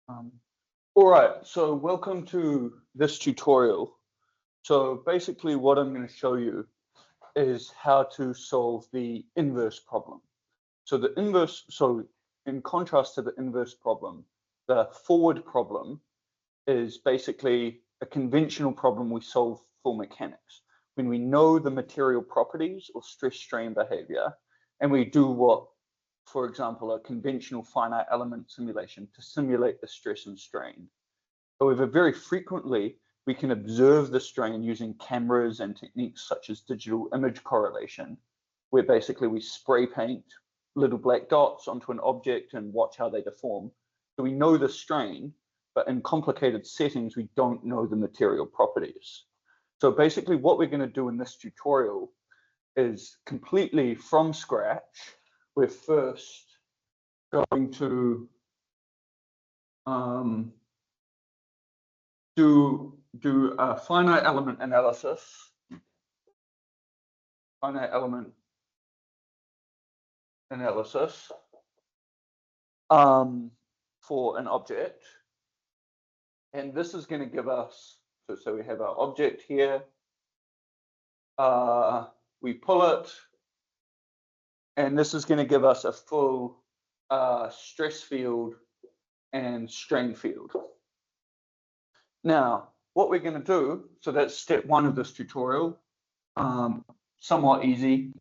Um, all right, so welcome to this tutorial. So basically what I'm going to show you is how to solve the inverse problem. So in contrast to the inverse problem, the forward problem is basically a conventional problem we solve for mechanics. When we know the material properties or stress strain behavior, and we do what, for example, a conventional finite element simulation to simulate the stress and strain. However, very frequently, we can observe the strain using cameras and techniques such as digital image correlation, where basically we spray paint little black dots onto an object and watch how they deform. So we know the strain, but in complicated settings, we don't know the material properties. So basically what we're going to do in this tutorial is completely from scratch. We're first going to do a finite element analysis. Finite element analysis for an object. And this is going to give us, so we have our object here. We pull it, and this is going to give us a full stress field and strain field. Now, what we're going to do, so that's step one of this tutorial, somewhat easy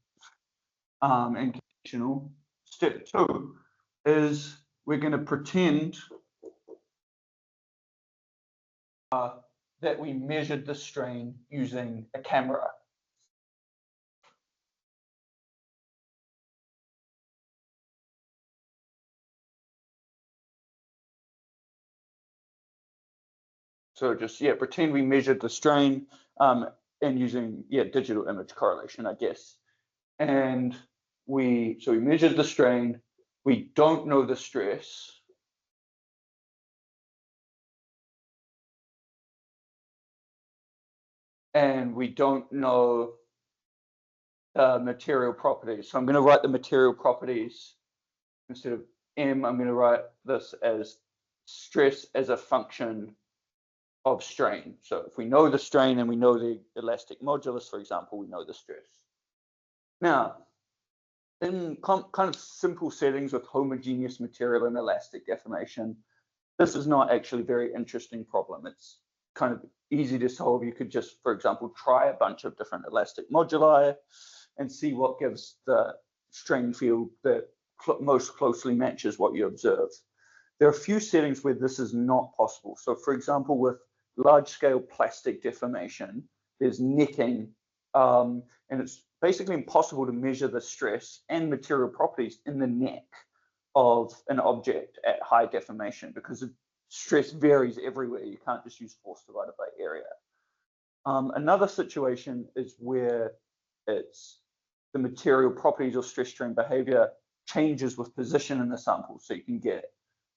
and conventional. Step two is we're going to pretend that we measured the strain using a camera. So just, pretend we measured the strain and using, digital image correlation, I guess. And we measured the strain. We don't know the stress. And we don't know material properties. So I'm going to write the material properties instead of M. I'm going to write this as stress as a function of strain. So if we know the strain and we know the elastic modulus, for example, we know the stress. Now, in kind of simple settings with homogeneous material and elastic deformation, this is not actually a very interesting problem. It's kind of easy to solve. You could just, for example, try a bunch of different elastic moduli and see what gives the strain field that most closely matches what you observe. There are a few settings where this is not possible. So for example, with large-scale plastic deformation, there's necking, and it's basically impossible to measure the stress and material properties in the neck of an object at high deformation because the stress varies everywhere. You can't just use force divided by area. Another situation is where it's the material properties or stress strain behavior changes with position in the sample. So you can get,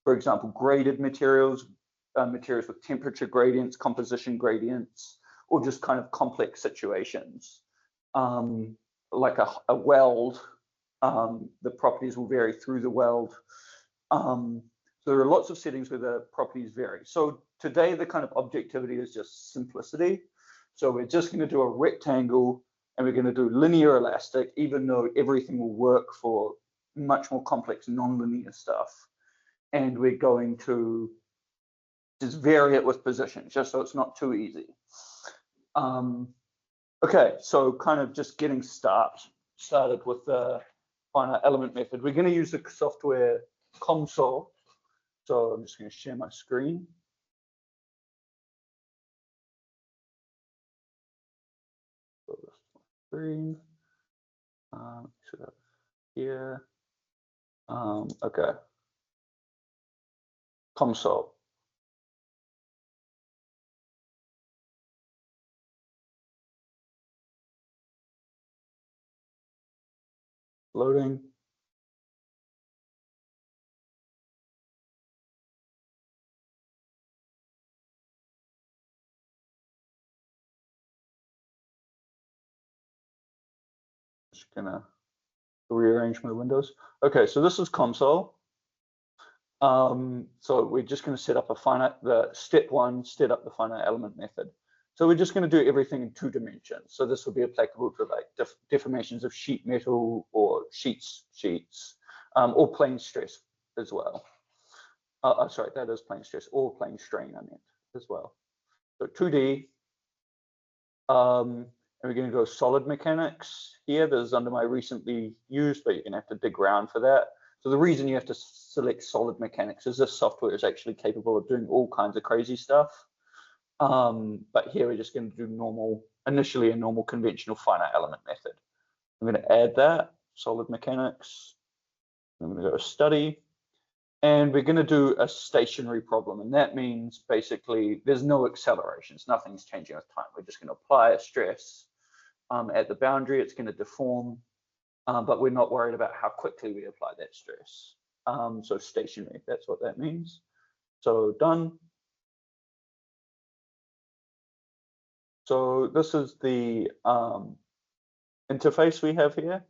for example, graded materials, materials with temperature gradients, composition gradients, or just kind of complex situations. Like a weld, the properties will vary through the weld. So there are lots of settings where the properties vary. So today, the kind of objectivity is just simplicity. So we're just going to do a rectangle and we're going to do linear elastic, even though everything will work for much more complex nonlinear stuff. And we're going to just vary it with position, just so it's not too easy. Okay, so kind of just getting started with the finite element method. We're going to use the software comsol. So I'm just going to share my screen. Screen. So here. Okay. Comsol. Loading. Just gonna rearrange my windows. Okay, so this is comsol. So we're just going to set up step one, set up the finite element method. So we're just going to do everything in 2 dimensions. So this will be applicable to like deformations of sheet metal or sheets, or plane stress as well. Sorry, that is plane stress, or plane strain I meant as well. So 2D, and we're going to go solid mechanics here. This is under my recently used, but you're going to have to dig around for that. So the reason you have to select solid mechanics is this software is actually capable of doing all kinds of crazy stuff. But here we're just going to do initially a normal conventional finite element method. I'm going to add that, solid mechanics. I'm going to go to study. And we're going to do a stationary problem. And that means basically there's no accelerations. Nothing's changing with time. We're just going to apply a stress at the boundary. It's going to deform, but we're not worried about how quickly we apply that stress. So stationary, that's what that means. So done. So this is the interface we have here.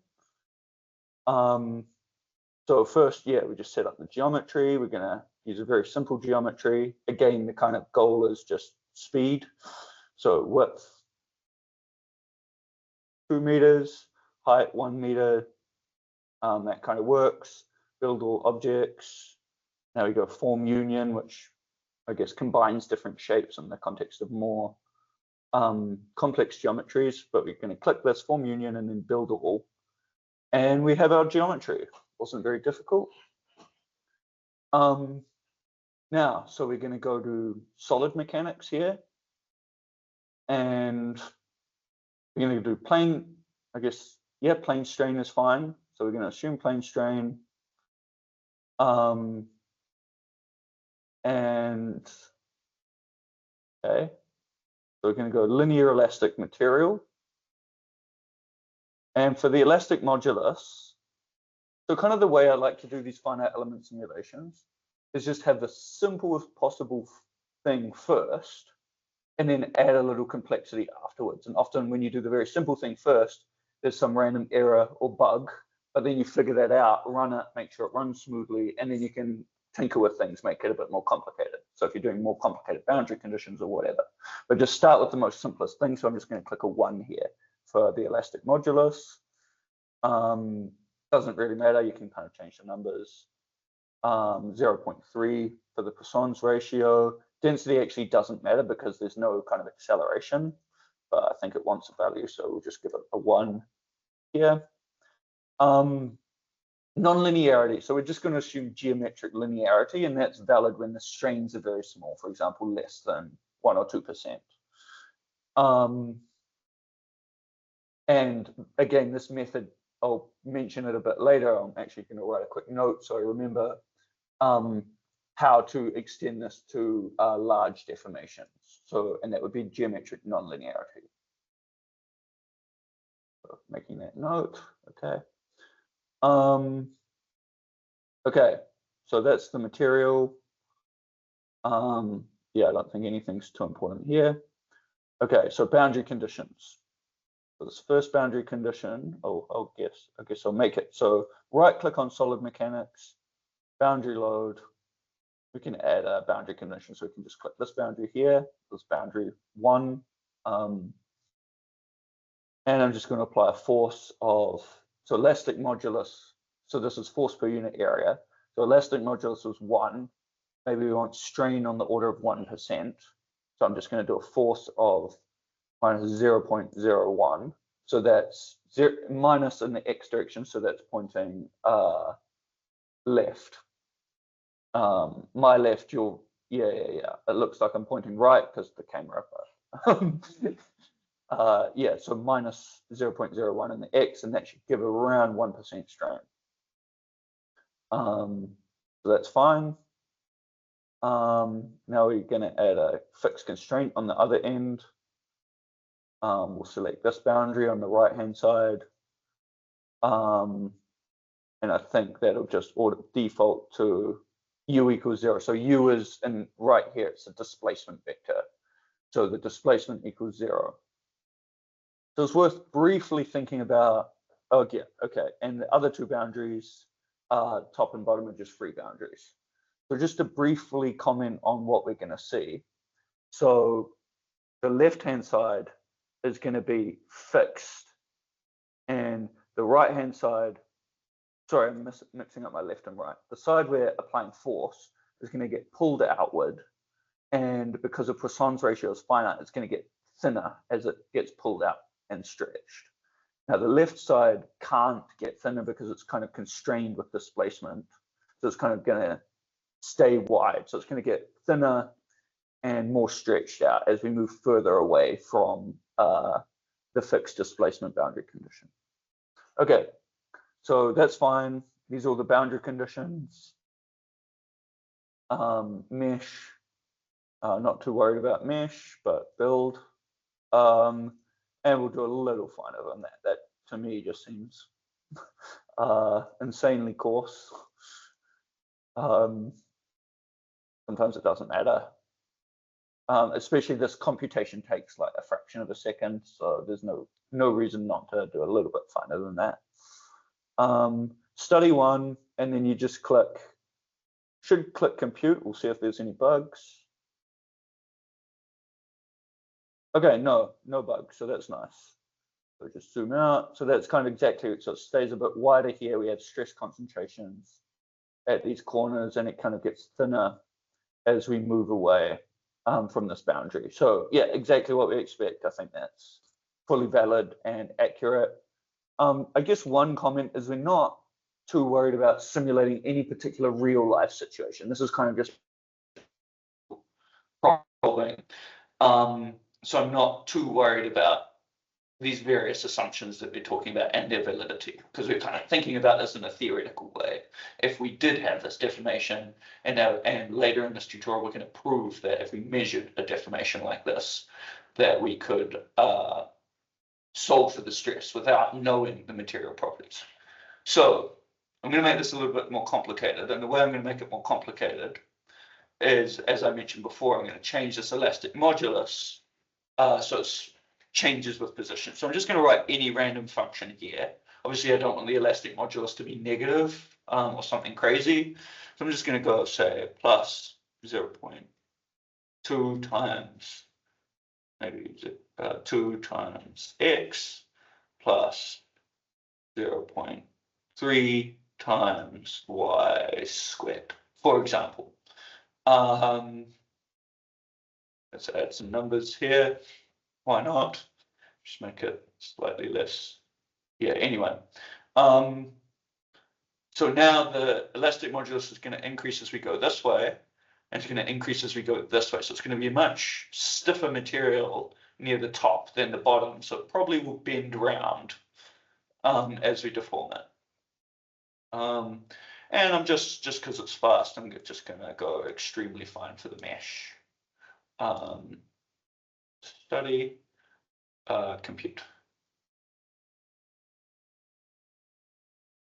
So first, yeah, we just set up the geometry. We're going to use a very simple geometry. Again, the kind of goal is just speed. So width 2 meters, height 1 meter. That kind of works. Build all objects. Now we go form union, which I guess combines different shapes in the context of more complex geometries. But we're going to click this form union and then build all. And we have our geometry. Wasn't very difficult. Now, so we're going to go to solid mechanics here, and we're going to do plane. I guess, yeah, plane strain is fine. So we're going to assume plane strain, and okay, so we're going to go linear elastic material, and for the elastic modulus. So kind of the way I like to do these finite element simulations is just have the simplest possible thing first, and then add a little complexity afterwards. And often when you do the very simple thing first, there's some random error or bug, but then you figure that out, run it, make sure it runs smoothly, and then you can tinker with things, make it a bit more complicated. So if you're doing more complicated boundary conditions or whatever, but just start with the most simplest thing. So I'm just going to click a 1 here for the elastic modulus. Doesn't really matter, you can kind of change the numbers. 0.3 for the Poisson's ratio. Density actually doesn't matter because there's no kind of acceleration, but I think it wants a value, so we'll just give it a 1 here. Non-linearity, so we're just going to assume geometric linearity, and that's valid when the strains are very small, for example, less than 1 or 2%. And again, this method, I'll mention it a bit later. I'm actually going to write a quick note so I remember how to extend this to large deformations. So, and that would be geometric nonlinearity. So making that note, okay. Okay, so that's the material. Yeah, I don't think anything's too important here. Okay, so boundary conditions. So this first boundary condition, I guess I'll make it. So right click on solid mechanics, boundary load. We can add a boundary condition. So we can just click this boundary here, this boundary 1. And I'm just going to apply a force of, so elastic modulus. So this is force per unit area. So elastic modulus was 1. Maybe we want strain on the order of 1%. So I'm just going to do a force of minus 0.01. So that's minus in the x direction. So that's pointing left. My left, yeah. It looks like I'm pointing right because the camera. Yeah, so minus 0.01 in the x, and that should give around 1% strain. So that's fine. Now we're going to add a fixed constraint on the other end. We'll select this boundary on the right-hand side. And I think that'll just default to u equals 0. So u is, and right here, it's a displacement vector. So the displacement equals 0. So it's worth briefly thinking about, oh yeah, okay. And the other two boundaries, top and bottom, are just free boundaries. So just to briefly comment on what we're going to see. So the left-hand side is going to be fixed, and the right-hand side, sorry, I'm mixing up my left and right. The side we're applying force is going to get pulled outward, and because of Poisson's ratio is finite, it's going to get thinner as it gets pulled out and stretched. Now the left side can't get thinner because it's kind of constrained with displacement, so it's kind of going to stay wide. So it's going to get thinner and more stretched out as we move further away from the fixed displacement boundary condition. Okay, so that's fine. These are all the boundary conditions. Mesh, not too worried about mesh, but build. And we'll do a little finer than that. That to me just seems insanely coarse. Sometimes it doesn't matter. Especially this computation takes like a fraction of a second, so there's no reason not to do a little bit finer than that. Study one, and then you just should click compute. We'll see if there's any bugs. Okay, no bugs, so that's nice. So just zoom out. So that's kind of exactly, so it stays a bit wider here. We have stress concentrations at these corners, and it kind of gets thinner as we move away from this boundary. So yeah, exactly what we expect. I think that's fully valid and accurate. I guess one comment is we're not too worried about simulating any particular real life situation. This is kind of just problem. So I'm not too worried about these various assumptions that we're talking about and their validity, because we're kind of thinking about this in a theoretical way. If we did have this deformation, and later in this tutorial we're going to prove that if we measured a deformation like this, that we could solve for the stress without knowing the material properties. So I'm going to make this a little bit more complicated, and the way I'm going to make it more complicated is, as I mentioned before, I'm going to change this elastic modulus so it changes with position. So I'm just going to write any random function here. Obviously, I don't want the elastic modulus to be negative or something crazy. So I'm just going to go say plus 0.2 times, maybe 2 times x plus 0.3 times y squared, for example. Let's add some numbers here. Why not? Just make it slightly less. Yeah, anyway. So now the elastic modulus is going to increase as we go this way, and it's going to increase as we go this way. So it's going to be a much stiffer material near the top than the bottom. So it probably will bend around as we deform it. And I'm just because it's fast, I'm just going to go extremely fine for the mesh. Study, compute.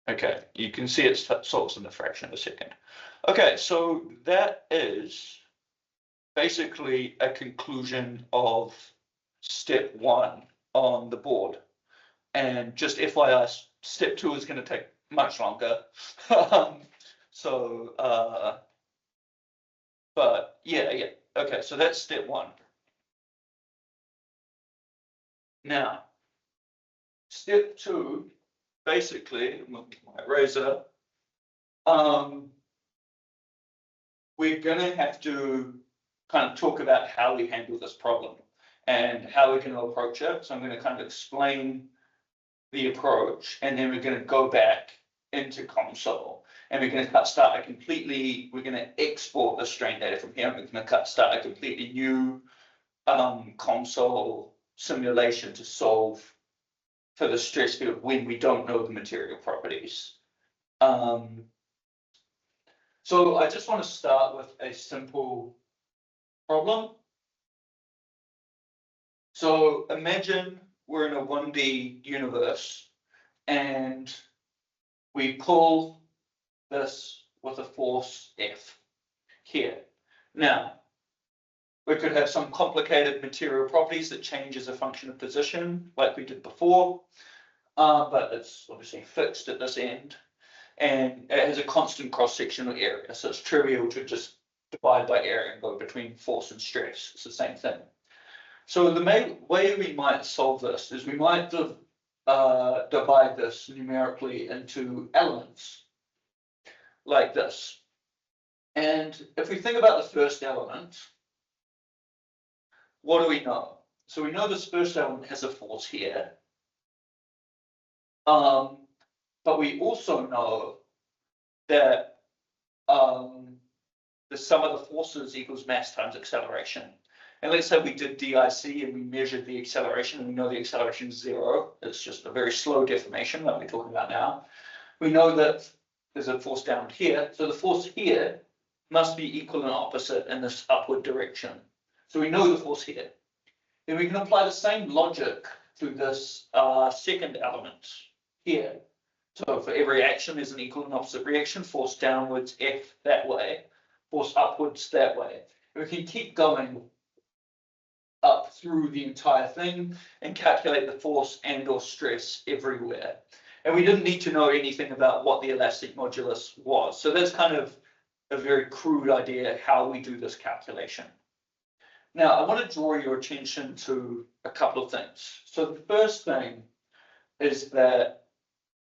Okay, you can see it solves in a fraction of a second. Okay, so that is basically a conclusion of step 1 on the board. And just FYI, step 2 is going to take much longer. But yeah. Okay, so that's step 1. Now, step 2, basically, my eraser, we're going to have to kind of talk about how we handle this problem and how we're going to approach it. So I'm going to kind of explain the approach, and then we're going to go back into comsol, and we're going to we're going to export the strain data from here. We're going to start a completely new comsol simulation to solve for the stress field when we don't know the material properties. So I just want to start with a simple problem. So imagine we're in a 1D universe and we pull this with a force F here. Now, we could have some complicated material properties that change as a function of position, like we did before, but it's obviously fixed at this end. and it has a constant cross-sectional area. So it's trivial to just divide by area and go between force and stress. It's the same thing. So the main way we might solve this is we might divide this numerically into elements like this. And if we think about the first element, what do we know? So we know this first element has a force here. But we also know that the sum of the forces equals mass times acceleration. And let's say we did DIC and we measured the acceleration, and we know the acceleration is 0. It's just a very slow deformation that we're talking about now. We know that there's a force down here. So the force here must be equal and opposite in this upward direction. So we know the force here. Then we can apply the same logic to this second element here. So for every action, there's an equal and opposite reaction, force downwards, F that way, force upwards that way. And we can keep going up through the entire thing and calculate the force and or stress everywhere. And we didn't need to know anything about what the elastic modulus was. So that's kind of a very crude idea how we do this calculation. Now, I want to draw your attention to a couple of things. So the first thing is that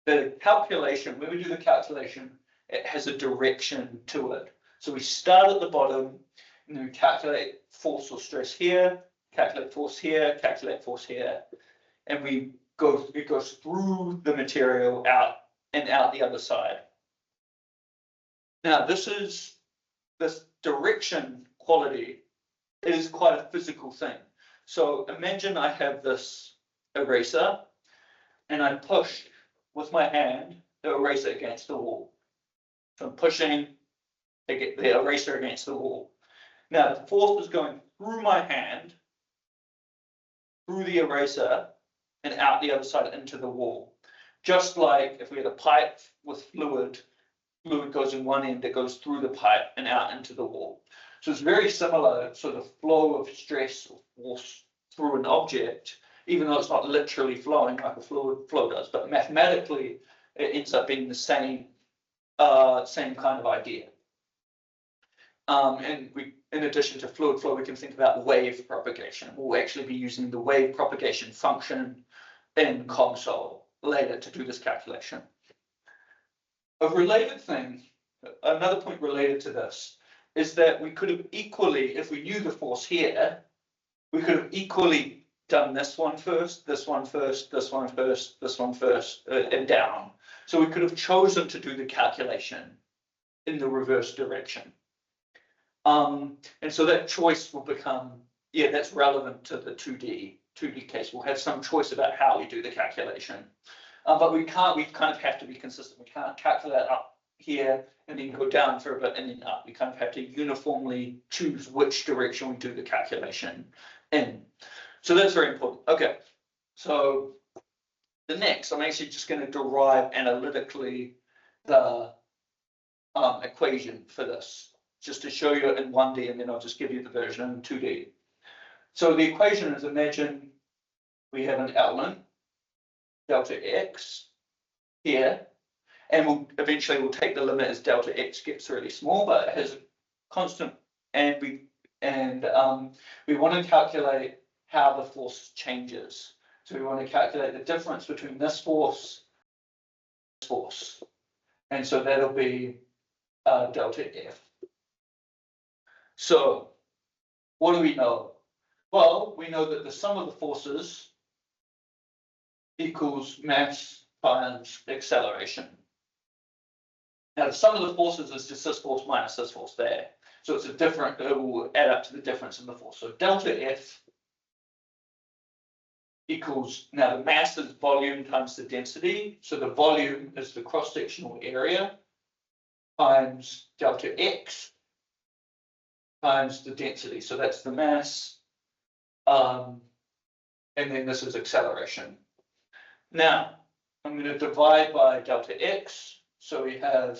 the calculation, when we do the calculation, it has a direction to it. So we start at the bottom and then we calculate force or stress here, calculate force here, calculate force here, and it goes through the material out and out the other side. Now, this direction quality is quite a physical thing. So imagine I have this eraser and I push with my hand the eraser against the wall. So I'm pushing to get the eraser against the wall. Now the force is going through my hand, through the eraser, and out the other side into the wall. Just like if we had a pipe with fluid goes in one end, it goes through the pipe and out into the wall. So it's very similar, so the flow of stress or force through an object, even though it's not literally flowing like a fluid flow does, but mathematically it ends up being the same kind of idea. And in addition to fluid flow, we can think about wave propagation. We'll actually be using the wave propagation function in comsol later to do this calculation. A related thing, another point related to this, is that we could have equally, if we knew the force here, we could have equally done this one first, this one first, this one first, this one first, and down. So we could have chosen to do the calculation in the reverse direction. And so that choice will become, yeah, that's relevant to the 2D case. We'll have some choice about how we do the calculation. But we kind of have to be consistent. We can't calculate up here and then go down for a bit and then up. We kind of have to uniformly choose which direction we do the calculation in. So that's very important. Okay, so the next, I'm actually just going to derive analytically the equation for this, just to show you it in 1D, and then I'll just give you the version in 2D. So the equation is, imagine we have an element, delta x, here, and eventually we'll take the limit as delta x gets really small, but it has a constant, and we want to calculate how the force changes. So we want to calculate the difference between this force and this force. And so that'll be delta F. So what do we know? Well, we know that the sum of the forces equals mass times acceleration. Now the sum of the forces is just this force minus this force there. So it's it will add up to the difference in the force. So delta F equals, now the mass is volume times the density. So the volume is the cross-sectional area times delta X times the density. So that's the mass. And then this is acceleration. Now, I'm going to divide by delta X. So we have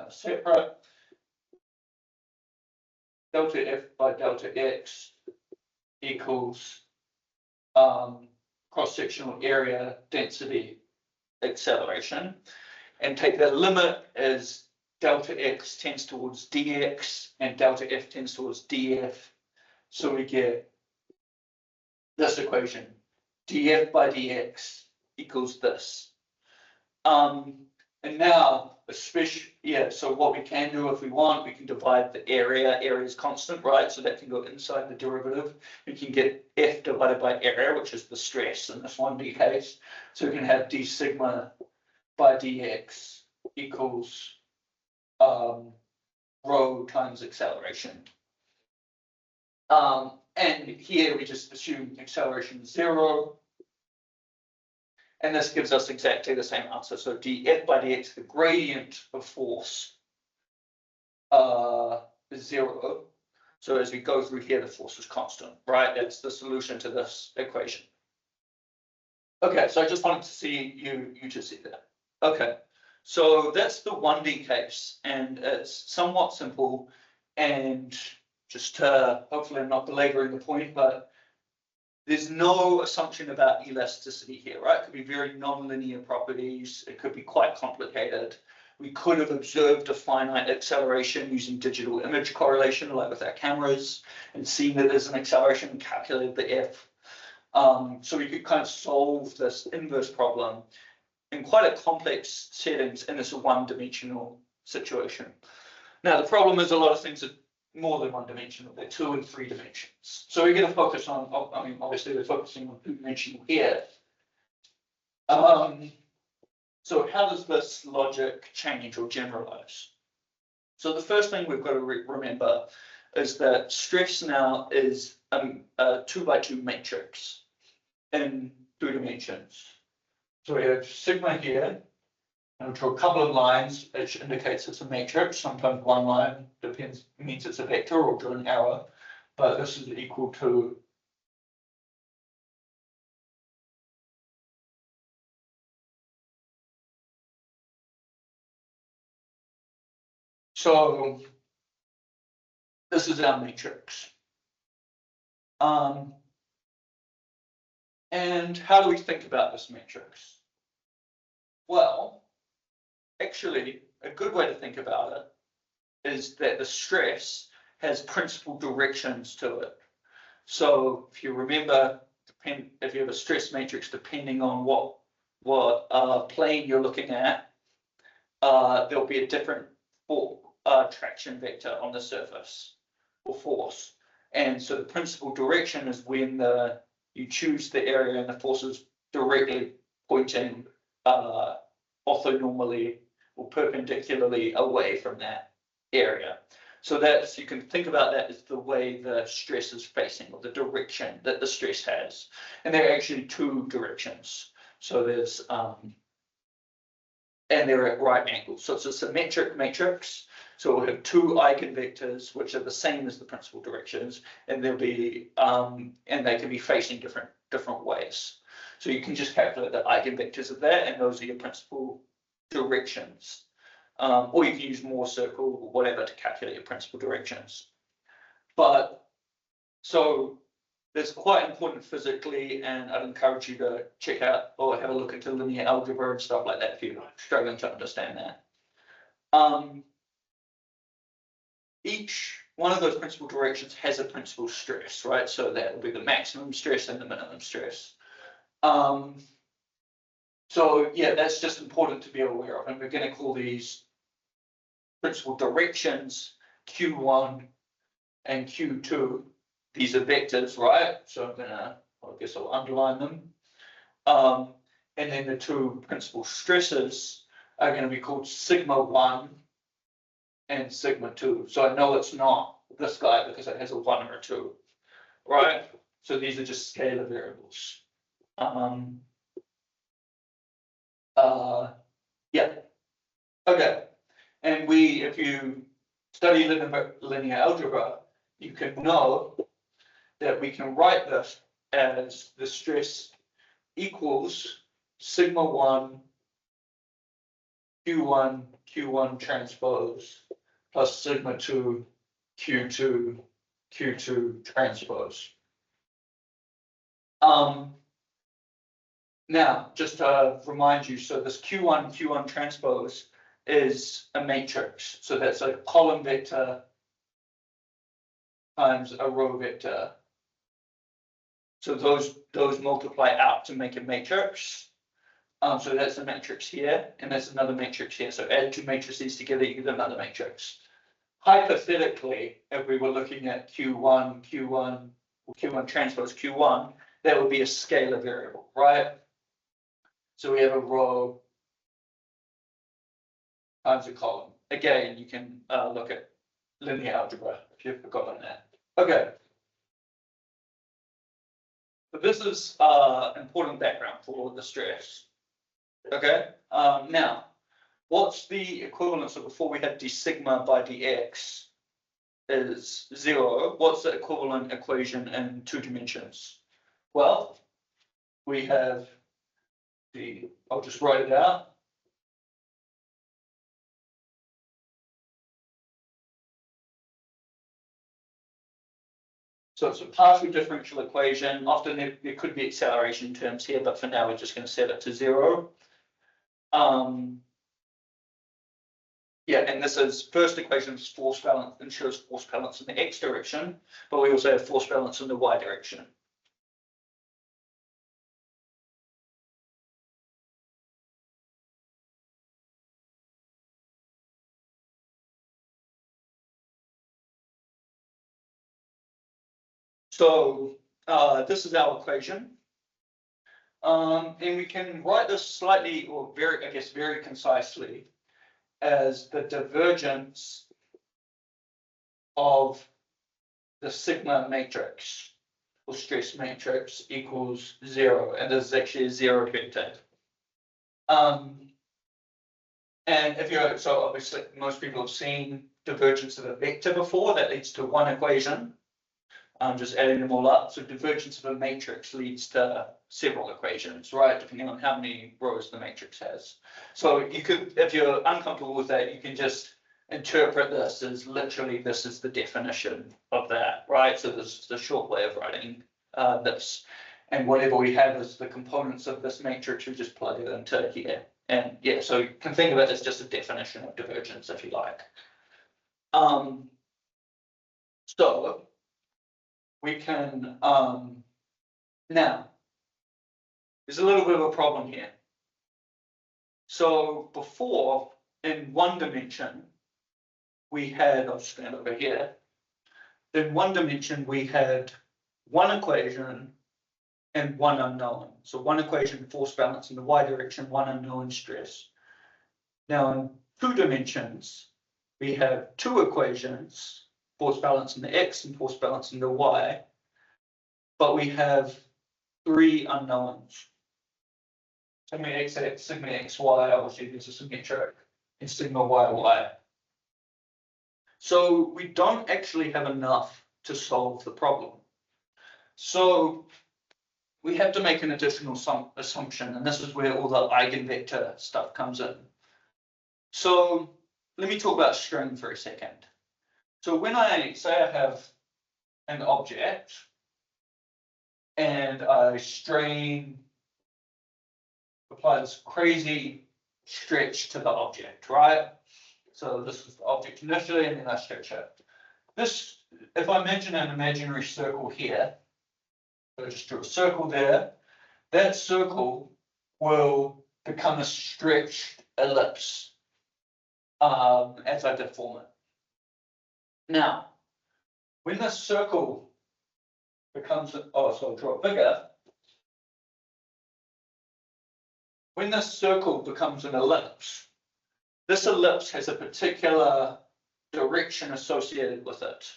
separate delta F by delta X equals cross-sectional area density acceleration. and take the limit as delta x tends towards dx and delta f tends towards df. So we get this equation, df by dx equals this. And now, so what we can do if we want, we can divide the area is constant, right? So that can go inside the derivative. We can get F divided by area, which is the stress in this 1D case. So we can have d sigma by dx equals rho times acceleration. And here we just assume acceleration is 0. And this gives us exactly the same answer. So df by dx, the gradient of force is 0. So as we go through here, the force is constant, right? That's the solution to this equation. Okay, so I just wanted to see you to see that. Okay, so that's the 1D case, and it's somewhat simple. And just to, hopefully I'm not belaboring the point, but there's no assumption about elasticity here, right? It could be very nonlinear properties. It could be quite complicated. We could have observed a finite acceleration using digital image correlation, like with our cameras, and seen that there's an acceleration and calculated the F. So we could kind of solve this inverse problem in quite a complex settings in this one-dimensional situation. Now, the problem is a lot of things are more than one-dimensional, they're 2 and 3 dimensions. So we're going to focus on, I mean, obviously we're focusing on 2-dimensional here. So how does this logic change or generalize? So the first thing we've got to remember is that stress now is a 2x2 matrix in 2 dimensions. So we have sigma here, and draw a couple of lines, which indicates it's a matrix. Sometimes one line means it's a vector, or draw an arrow, but this is equal to so this is our matrix. And how do we think about this matrix? Well, actually, a good way to think about it is that the stress has principal directions to it. So if you remember, if you have a stress matrix, depending on what plane you're looking at, there'll be a different traction vector on the surface or force. And so the principal direction is when you choose the area and the force is directly pointing orthonormally or perpendicularly away from that area. So that's, you can think about that as the way the stress is facing, or the direction that the stress has. And there are actually 2 directions. So there's, and they're at right angles. So it's a symmetric matrix. So we'll have 2 eigenvectors, which are the same as the principal directions, and they'll be, and they can be facing different ways. So you can just calculate the eigenvectors of that, and those are your principal directions. Or you can use Moore circle or whatever to calculate your principal directions. But so that's quite important physically, and I'd encourage you to check out or have a look into linear algebra and stuff like that if you're struggling to understand that. Each one of those principal directions has a principal stress, right? So that will be the maximum stress and the minimum stress. So yeah, that's just important to be aware of, and we're going to call these principal directions Q1 and Q2. These are vectors, right? So I guess I'll underline them. And then the 2 principal stresses are going to be called sigma 1 and sigma 2. So I know it's not this guy because it has a 1 or a 2, right? So these are just scalar variables. Yeah. Okay. And if you study linear algebra, you can know that we can write this as the stress equals sigma 1 Q1 transpose plus sigma 2 Q2 transpose. Now, just to remind you, so this Q1 transpose is a matrix. So that's a column vector times a row vector. So those multiply out to make a matrix. So that's a matrix here, and that's another matrix here. So add two matrices together, you get another matrix. Hypothetically, if we were looking at Q1 transpose Q1, that would be a scalar variable, right? So we have a row times a column. Again, you can look at linear algebra if you've forgotten that. Okay. But this is important background for the stress. Okay. Now, what's the equivalent? So before we had d sigma by dx is 0. What's the equivalent equation in 2 dimensions? Well, we have I'll just write it out. So it's a partial differential equation. Often there could be acceleration terms here, but for now we're just going to set it to 0. Yeah, and this is first equation is force balance and shows force balance in the x direction, but we also have force balance in the y direction. So this is our equation. And we can write this slightly, or very concisely, as the divergence of the sigma matrix or stress matrix equals 0, and this is actually a 0 vector. And if you're, so obviously most people have seen divergence of a vector before, that leads to one equation. Just adding them all up. So divergence of a matrix leads to several equations, right? Depending on how many rows the matrix has. So you could, if you're uncomfortable with that, you can just interpret this as literally this is the definition of that, right? So this is the short way of writing this. And whatever we have is the components of this matrix, we just plug it into here. And yeah, so you can think of it as just a definition of divergence if you like. So we can, now, there's a little bit of a problem here. So before, in 1 dimension, we had, I'll stand over here. In 1 dimension, we had one equation and one unknown. So one equation, force balance in the y direction, one unknown, stress. Now in 2 dimensions, we have 2 equations, force balance in the x and force balance in the y, but we have 3 unknowns. Sigma xx, sigma xy, obviously this is symmetric, and sigma yy. So we don't actually have enough to solve the problem. So we have to make an additional assumption, and this is where all the eigenvector stuff comes in. So let me talk about strain for a second. So when I say I have an object and I strain, apply this crazy stretch to the object, right? So this is the object initially, and then I stretch it. This, if I imagine an imaginary circle here, so just draw a circle there, that circle will become a stretched ellipse as I deform it. Now, when this circle becomes, so I'll draw it bigger. When this circle becomes an ellipse, this ellipse has a particular direction associated with it.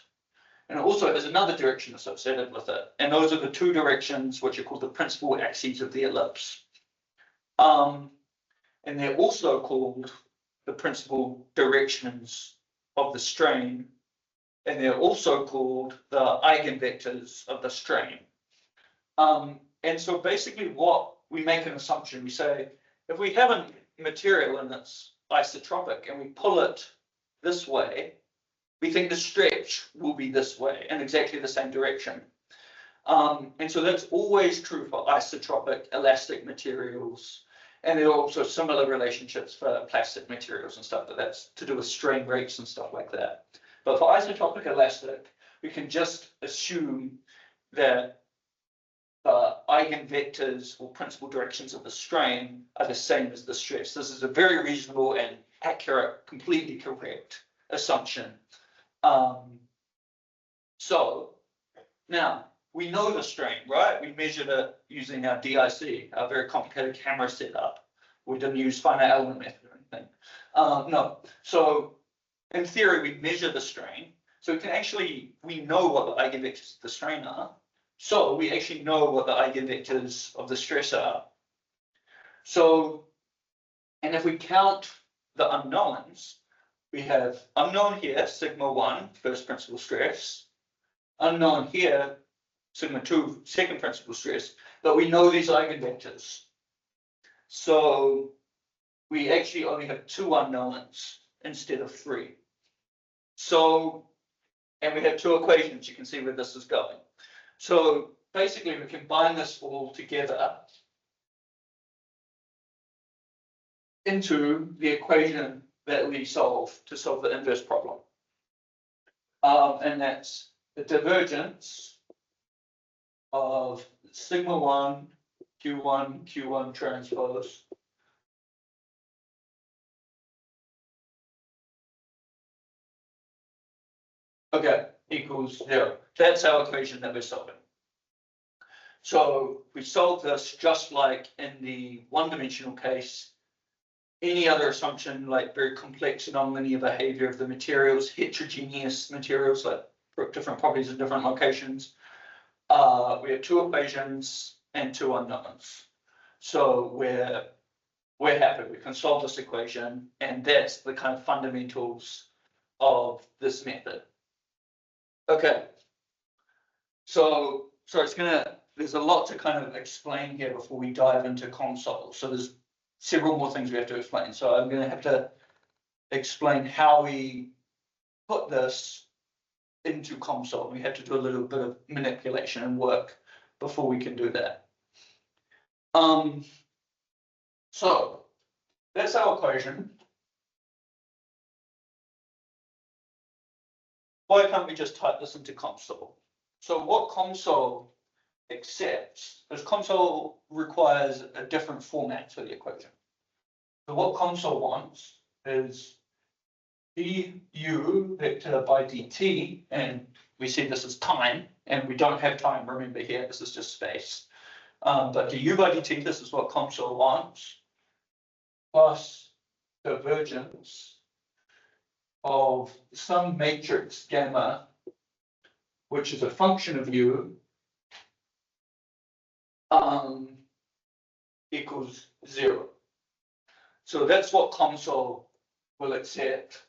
And it also has another direction associated with it. And those are the 2 directions which are called the principal axes of the ellipse. And they're also called the principal directions of the strain. And they're also called the eigenvectors of the strain. And so basically what we make an assumption, we say, if we have a material and it's isotropic and we pull it this way, we think the stretch will be this way in exactly the same direction. And so that's always true for isotropic elastic materials. And there are also similar relationships for plastic materials and stuff, but that's to do with strain rates and stuff like that. But for isotropic elastic, we can just assume that the eigenvectors or principal directions of the strain are the same as the stress. This is a very reasonable and accurate, completely correct assumption. So now we know the strain, right? We measured it using our DIC, our very complicated camera setup. We didn't use finite element method or anything. No. So in theory, we measure the strain. So we can actually, we know what the eigenvectors of the strain are. So we actually know what the eigenvectors of the stress are. So, and if we count the unknowns, we have unknown here, sigma 1, first principal stress. Unknown here, sigma 2, second principal stress. But we know these eigenvectors. So we actually only have 2 unknowns instead of 3. So, and we have 2 equations. You can see where this is going. So basically, we combine this all together into the equation that we solve to solve the inverse problem. And that's the divergence of sigma 1, Q1 transpose equals 0. That's our equation that we're solving. So we solve this just like in the one-dimensional case. Any other assumption, like very complex nonlinear behavior of the materials, heterogeneous materials, like different properties in different locations. We have 2 equations and 2 unknowns. So we're happy. We can solve this equation, and that's the kind of fundamentals of this method. Okay. So there's a lot to kind of explain here before we dive into comsol. So there's several more things we have to explain. So I'm going to have to explain how we put this into comsol. We have to do a little bit of manipulation and work before we can do that. So that's our equation. Why can't we just type this into comsol? So what comsol accepts, because comsol requires a different format for the equation. So what comsol wants is du vector by dt, and we see this as time, and we don't have time, remember here, this is just space. But du by dt, this is what comsol wants, plus divergence of some matrix gamma, which is a function of u, equals 0. So that's what comsol will accept,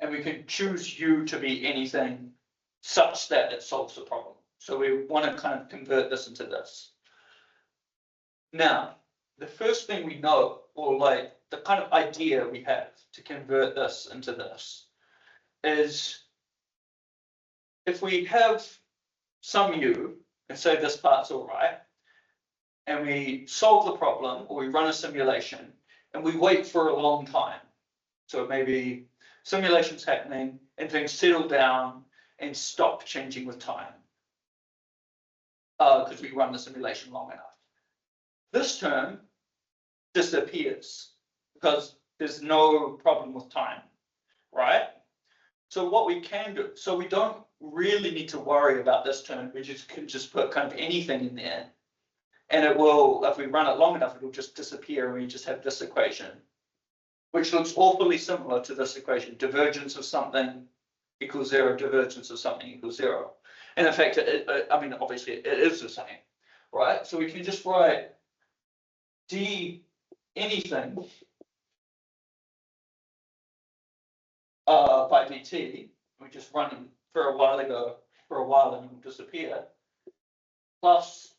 and we can choose u to be anything such that it solves the problem. So we want to kind of convert this into this. Now, the first thing we know, or like the kind of idea we have to convert this into this, is if we have some u, and say this part's all right, and we solve the problem, or we run a simulation, and we wait for a long time. So maybe simulation's happening, and things settle down and stop changing with time, because we run the simulation long enough. This term disappears because there's no problem with time, right? So what we can do, so we don't really need to worry about this term. We can just put kind of anything in there, and it will, if we run it long enough, it will just disappear, and we just have this equation, which looks awfully similar to this equation. Divergence of something equals 0, divergence of something equals 0. And in fact, I mean, obviously it is the same, right? So we can just write d anything by dt. We just run them for a while and it will disappear. Plus,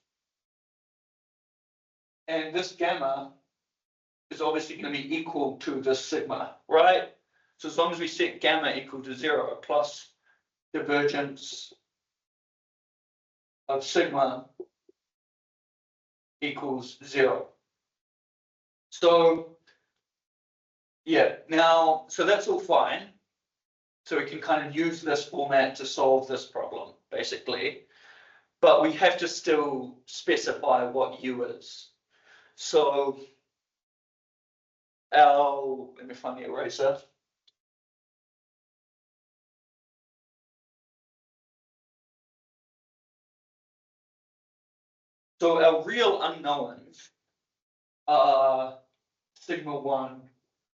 and this gamma is obviously going to be equal to this sigma, right? So as long as we set gamma equal to 0 plus divergence of sigma equals 0. So yeah, now, so that's all fine. So we can kind of use this format to solve this problem, basically. But we have to still specify what U is. So let me find the eraser. So our real unknowns are sigma 1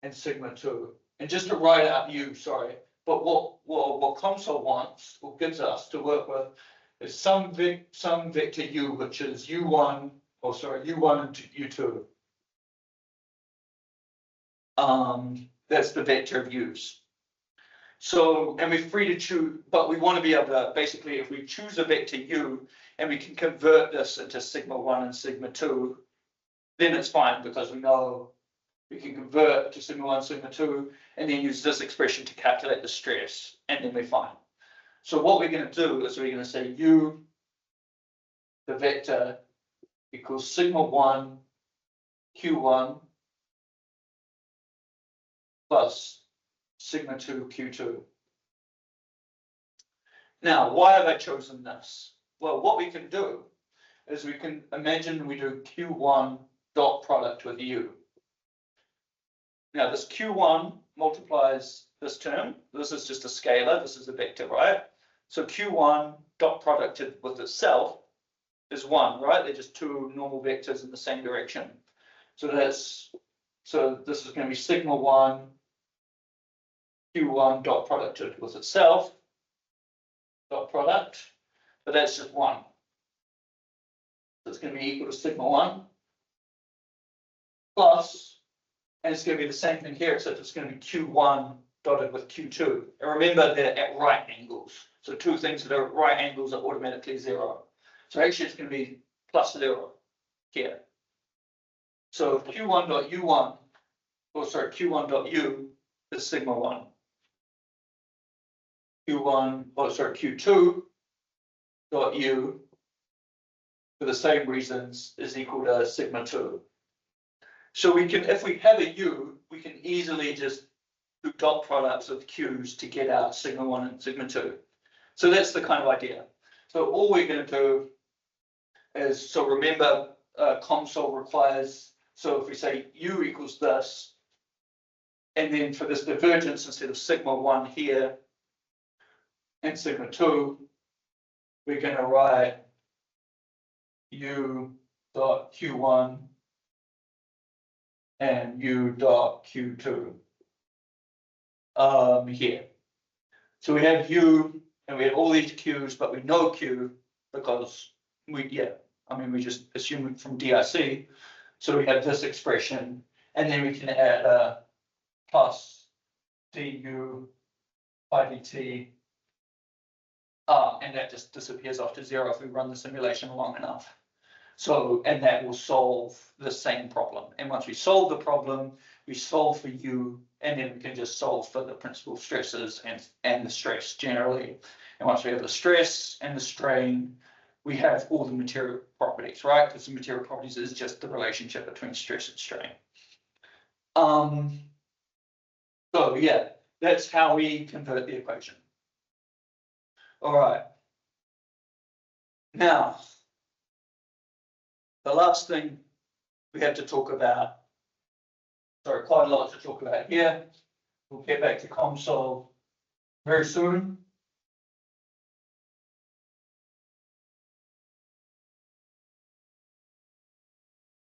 and sigma 2. And just to write out U, sorry, but what comsol wants or gives us to work with is some vector U, which is U1, U1 and U2. That's the vector of U's. So, and we're free to choose, but we want to be able to, basically, if we choose a vector U and we can convert this into sigma 1 and sigma 2, then it's fine because we know we can convert to sigma 1, sigma 2, and then use this expression to calculate the stress, and then we're fine. So what we're going to do is we're going to say U, the vector, equals sigma 1, Q1, plus sigma 2, Q2. Now, why have I chosen this? Well, what we can do is we can imagine we do Q1 dot product with U. Now, this Q1 multiplies this term. This is just a scalar. This is a vector, right? So Q1 dot producted with itself is 1, right? They're just two normal vectors in the same direction. So this is going to be sigma 1 Q1 dot producted with itself dot product, but that's just 1. So it's going to be equal to sigma 1 plus, and it's going to be the same thing here, except it's going to be Q1 dotted with Q2. And remember, they're at right angles. So two things that are at right angles are automatically 0. So actually, it's going to be plus 0 here. So Q1 dot U1, Q1 dot U is sigma 1. Q2 dot U, for the same reasons, is equal to sigma 2. So we can, if we have a U, we can easily just do dot products of Q's to get out sigma 1 and sigma 2. So that's the kind of idea. So all we're going to do is, so remember, comsol requires, so if we say U equals this, and then for this divergence, instead of sigma 1 here and sigma 2, we're going to write U dot Q1 and U dot Q2 here. So we have U and we have all these Q's, but we know Q because we just assume it from DIC. So we have this expression, and then we can add a plus du by dt, and that just disappears off to 0 if we run the simulation long enough. So, and that will solve the same problem. And once we solve the problem, we solve for U, and then we can just solve for the principal stresses and the stress generally. And once we have the stress and the strain, we have all the material properties, right? Because the material properties is just the relationship between stress and strain. So yeah, that's how we convert the equation. All right. Now, the last thing we have to talk about, quite a lot to talk about here. We'll get back to comsol very soon.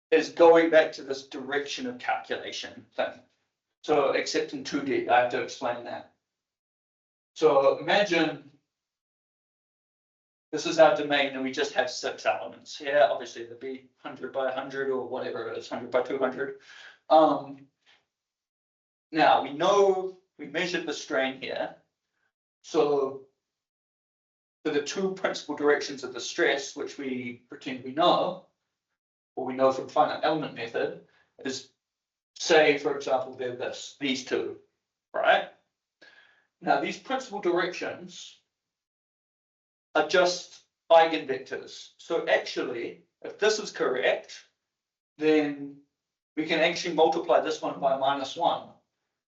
Is going back to this direction of calculation thing. So except in 2D, I have to explain that. So imagine this is our domain and we just have 6 elements here. Obviously there'd be 100 by 100 or whatever it is, 100 by 200. Now we know we measured the strain here. So for the two principal directions of the stress, which we pretend we know, or we know from finite element method, is, say, for example, they're these two, right? Now, these principal directions are just eigenvectors. So actually, if this is correct, then we can actually multiply this one by -1,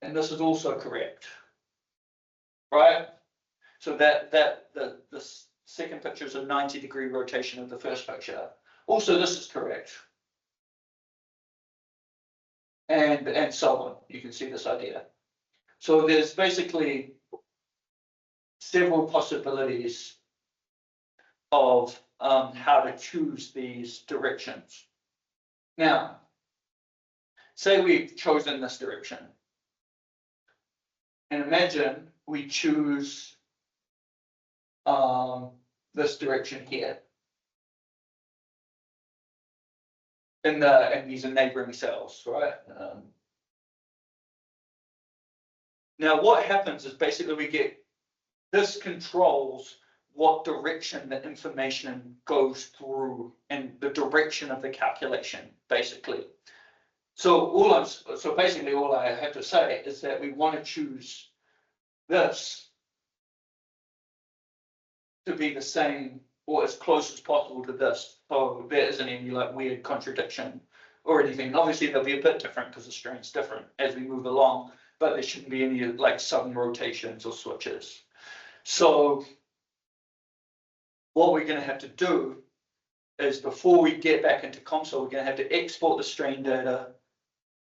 and this is also correct, right? So the second picture is a 90-degree rotation of the first picture. Also, this is correct, and so on. You can see this idea. So there's basically several possibilities of how to choose these directions. Now, say we've chosen this direction, and imagine we choose this direction here. And these are neighboring cells, right? Now what happens is basically we get, this controls what direction the information goes through and the direction of the calculation, basically. So basically all I have to say is that we want to choose this to be the same or as close as possible to this, so there isn't any like weird contradiction or anything. Obviously they'll be a bit different because the strain's different as we move along, but there shouldn't be any like sudden rotations or switches. So what we're going to have to do is, before we get back into comsol, we're going to have to export the strain data.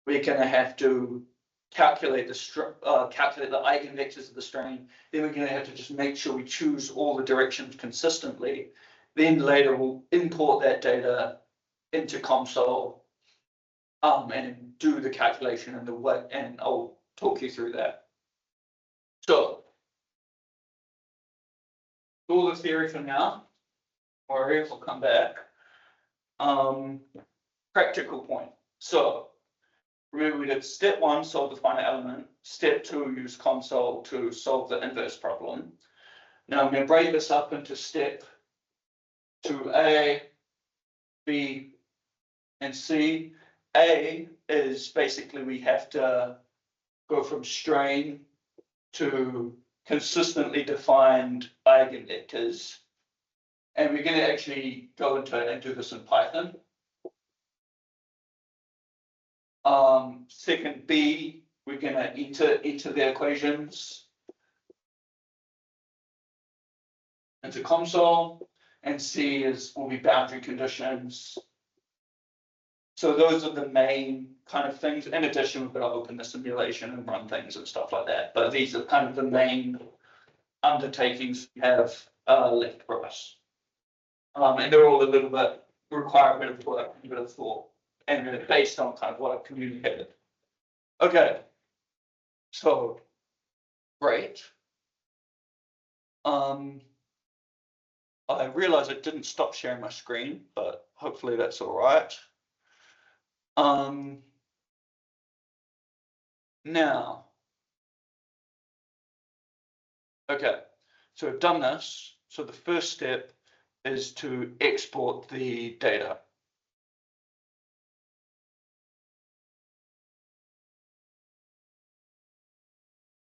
We're going to have to calculate the eigenvectors of the strain. Then we're going to have to just make sure we choose all the directions consistently. Then later we'll import that data into comsol and do the calculation and the way, and I'll talk you through that. So all the theory for now, or we'll come back. Practical point. So remember, we did step 1, solve the finite element. Step 2, use comsol to solve the inverse problem. Now I'm going to break this up into step 2A, B, and C. A is basically we have to go from strain to consistently defined eigenvectors. And we're going to actually go into it and do this in Python. Second B, we're going to enter the equations into comsol, and C will be boundary conditions. So those are the main kind of things. In addition, we've got to open the simulation and run things and stuff like that. But these are kind of the main undertakings we have left for us. And they're all a little bit, require a bit of work, a bit of thought, and they're based on kind of what I've communicated. Okay, so great. I realize I didn't stop sharing my screen, but hopefully that's all right. Now, okay, so I've done this. So the first step is to export the data.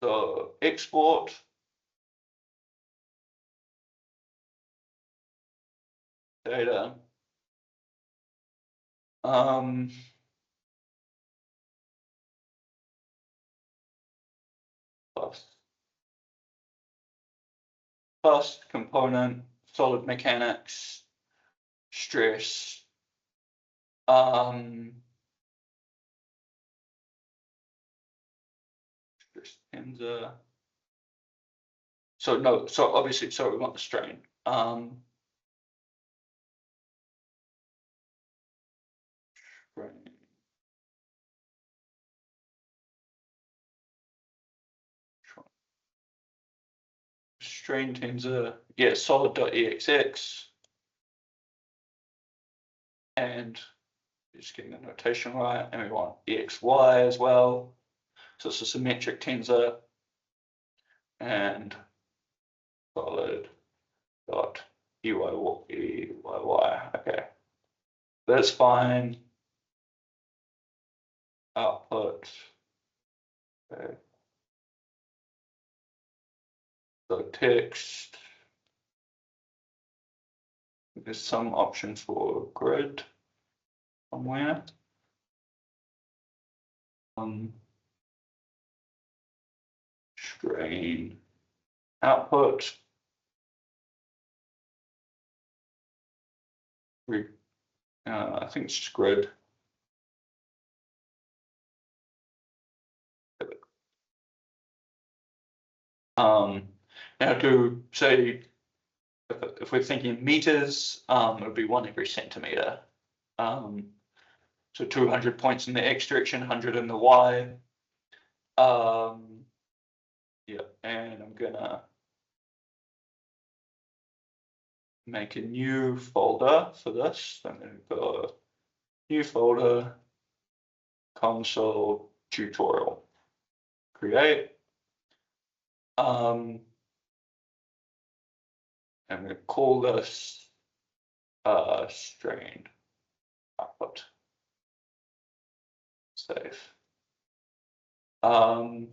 So export. Data. First component, solid mechanics, stress. Stress tensor. So no, so obviously, so we want the strain. Strain tensor, yeah, solid.exx. And just getting the notation right, and we want exy as well. So it's a symmetric tensor. And solid dot EYY. Okay, that's fine. Output. Okay. So text. There's some option for grid somewhere. Strain output. I think it's just grid. Now to say, if we're thinking meters, it would be 1 every centimeter. So 200 points in the X direction, 100 in the Y. Yeah, and I'm gonna make a new folder for this. I'm gonna go new folder, comsol tutorial, create. I'm gonna call this strain output. Save. I'm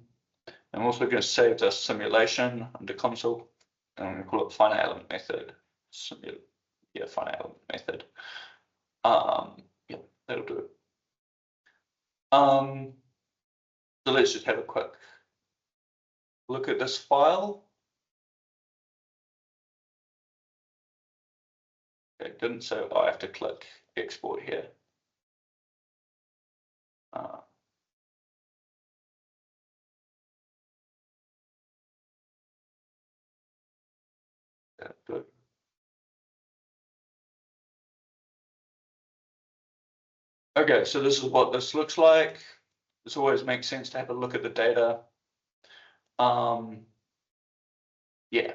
also going to save the simulation under console. And I'm going to call it finite element method. Yeah, finite element method. Yeah, that'll do it. So let's just have a quick look at this file. It didn't say I have to click export here. Good. Okay, so this is what this looks like. This always makes sense to have a look at the data. Yeah.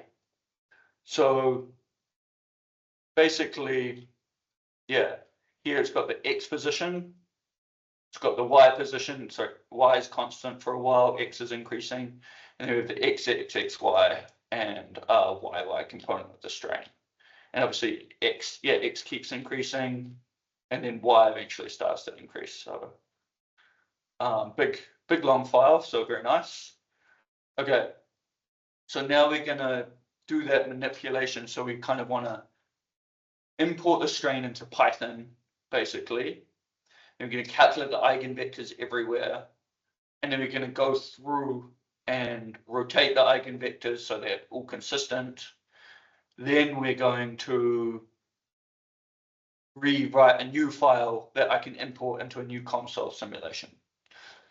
So basically, yeah, here it's got the X position. It's got the Y position, so Y is constant for a while, X is increasing, and then we have the X, X, X, Y, and Y, Y component of the strain. And obviously X, yeah, X keeps increasing, and then Y eventually starts to increase. So big long file, so very nice. Okay, so now we're gonna do that manipulation. So we kind of want to import the strain into Python, basically. And we're going to calculate the eigenvectors everywhere. And then we're going to go through and rotate the eigenvectors so they're all consistent. Then we're going to rewrite a new file that I can import into a new comsol simulation.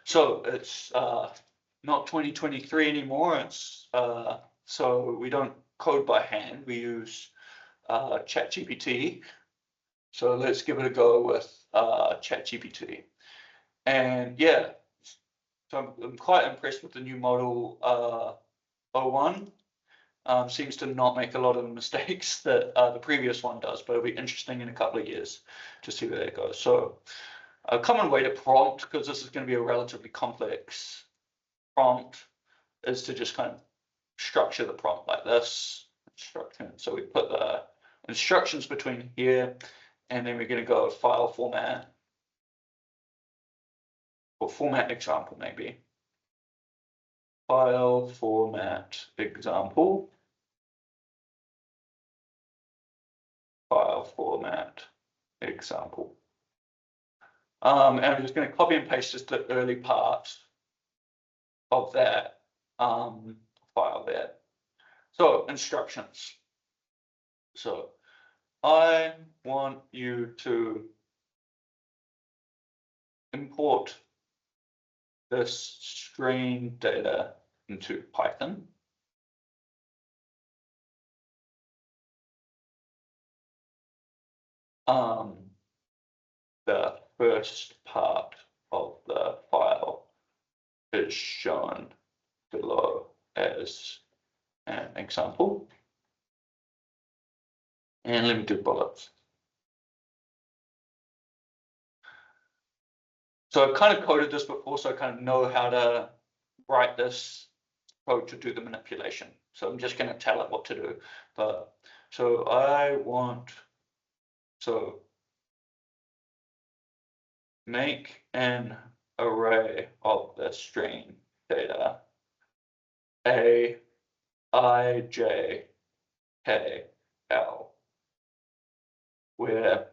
So it's not 2023 anymore. It's so we don't code by hand. We use ChatGPT. So let's give it a go with ChatGPT. And yeah, so I'm quite impressed with the new model 01. Seems to not make a lot of the mistakes that the previous one does, but it'll be interesting in a couple of years to see where that goes. So a common way to prompt, because this is going to be a relatively complex prompt, is to just kind of structure the prompt like this. So we put the instructions between here, and then we're going to go file format, or format example maybe. File format example. File format example. And I'm just going to copy and paste just the early part of that file there. So instructions. So I want you to import this strain data into Python. The first part of the file is shown below as an example. And let me do bullets. So I've kind of coded this before, so I kind of know how to write this code to do the manipulation. So I'm just going to tell it what to do. But so I want, so make an array of the strain data A, I, J, K, L. where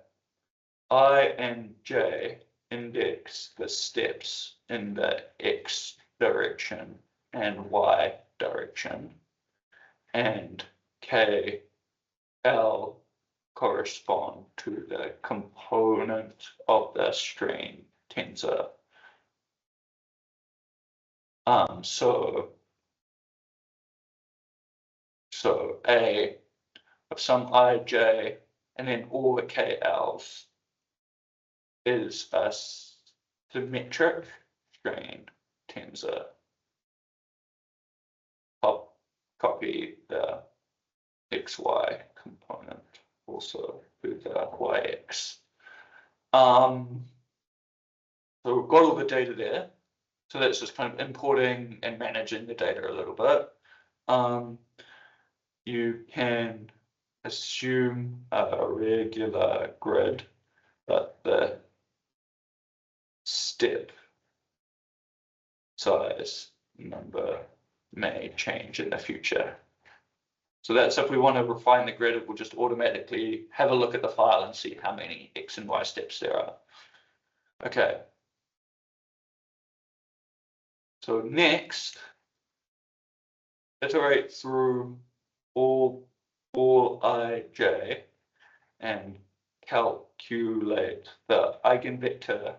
I and j index the steps in the x direction and y direction, and k, l correspond to the component of the strain tensor. So A of some ij and then all the KLs is a symmetric strain tensor. I'll copy the XY component also to the YX. So we've got all the data there. So that's just kind of importing and managing the data a little bit. You can assume a regular grid, but the step size number may change in the future. So that's if we want to refine the grid, it will just automatically have a look at the file and see how many X and Y steps there are. Okay. So next, iterate through all ij and calculate the eigenvector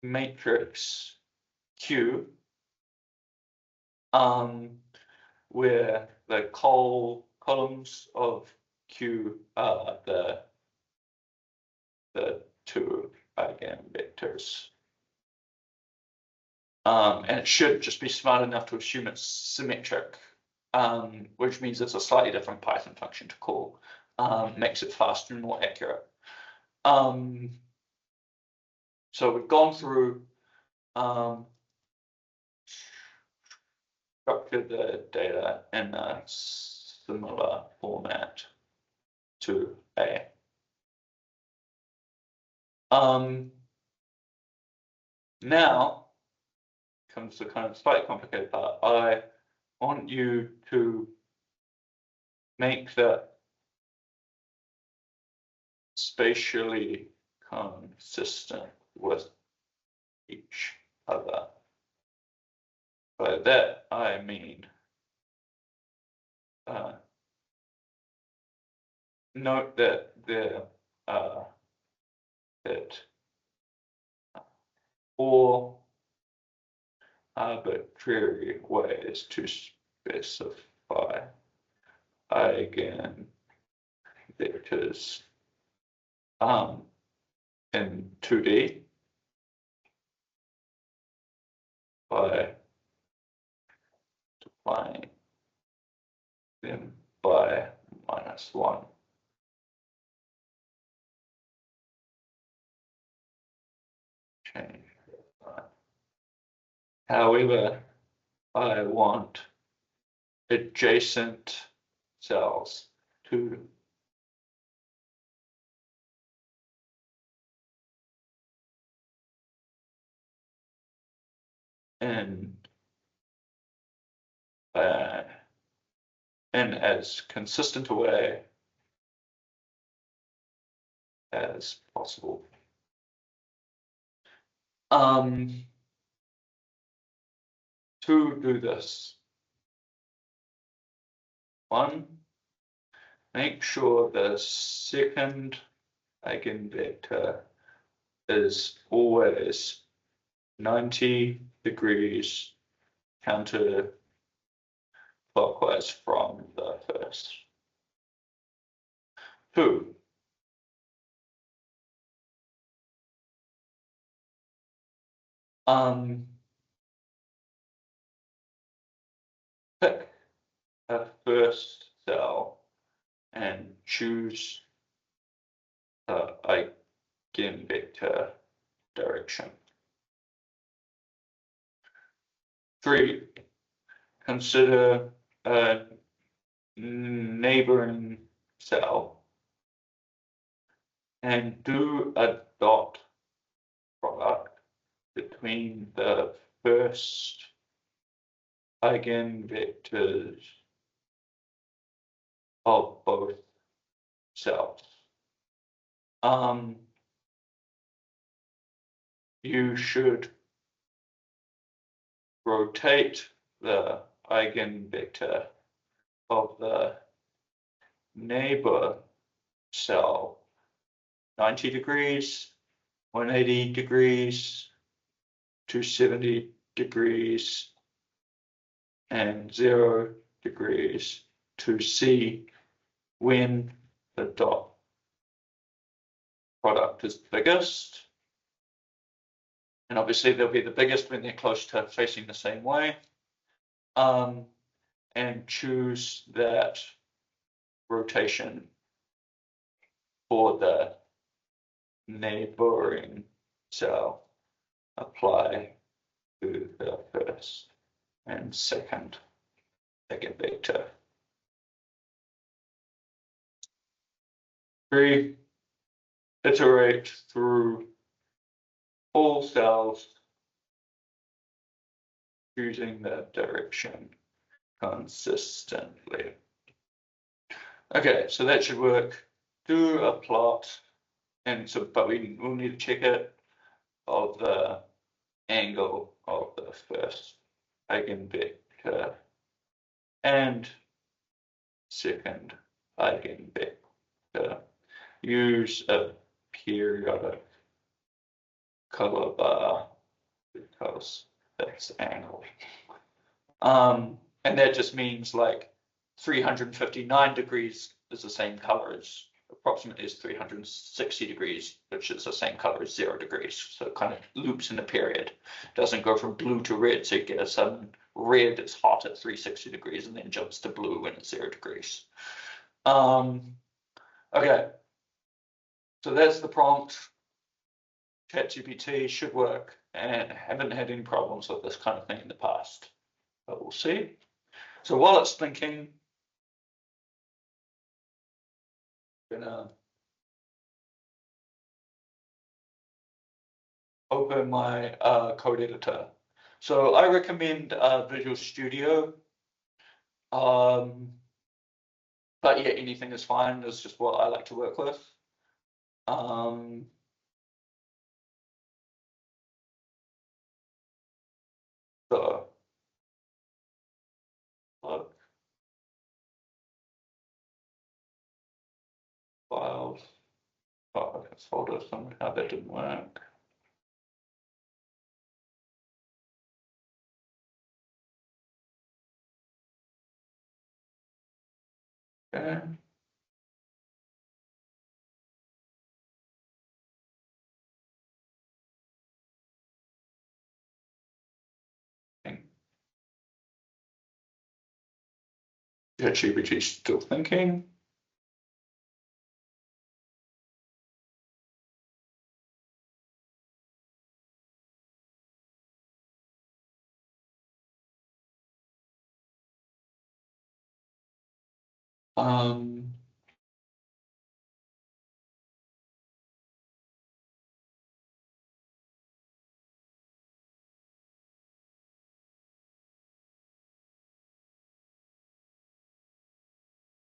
matrix Q, where the columns of Q are the two eigenvectors. And it should just be smart enough to assume it's symmetric, which means it's a slightly different Python function to call. Makes it faster and more accurate. So we've gone through structured the data in a similar format to A. Now comes the kind of slightly complicated part. I want you to make that spatially consistent with each other. By that I mean note that there are four arbitrary ways to specify eigenvectors in 2D by multiplying them by -1. Change. However, I want adjacent cells to in as consistent a way as possible. To do this, one, make sure the second eigenvector is always 90 degrees counterclockwise from the first. Two, pick a first cell and choose the eigenvector direction. Three, consider a neighboring cell and do a dot product between the first eigenvectors of both cells. you should rotate the eigenvector of the neighbor cell 90 degrees, 180 degrees, 270 degrees, and 0 degrees to see when the dot product is biggest. And obviously they'll be the biggest when they're close to facing the same way. And choose that rotation for the neighboring cell. Apply to the first and second eigenvector. 3. Iterate through all cells choosing the direction consistently. Okay, so that should work. Do a plot, and so but we'll need to check it, of the angle of the first eigenvector and second eigenvector. Use a periodic color bar because that's angle. And that just means like 359 degrees is the same color as approximately as 360 degrees, which is the same color as 0 degrees. So it kind of loops in the period. It doesn't go from blue to red, so you get a sudden red that's hot at 360 degrees and then jumps to blue when it's 0 degrees. Okay, so that's the prompt. ChatGPT should work, and haven't had any problems with this kind of thing in the past, but we'll see. So while it's thinking, I'm gonna open my code editor. So I recommend Visual Studio, but yeah, anything is fine. That's just what I like to work with. So look, files. Oh, this folder somehow that didn't work. Okay. ChatGPT still thinking.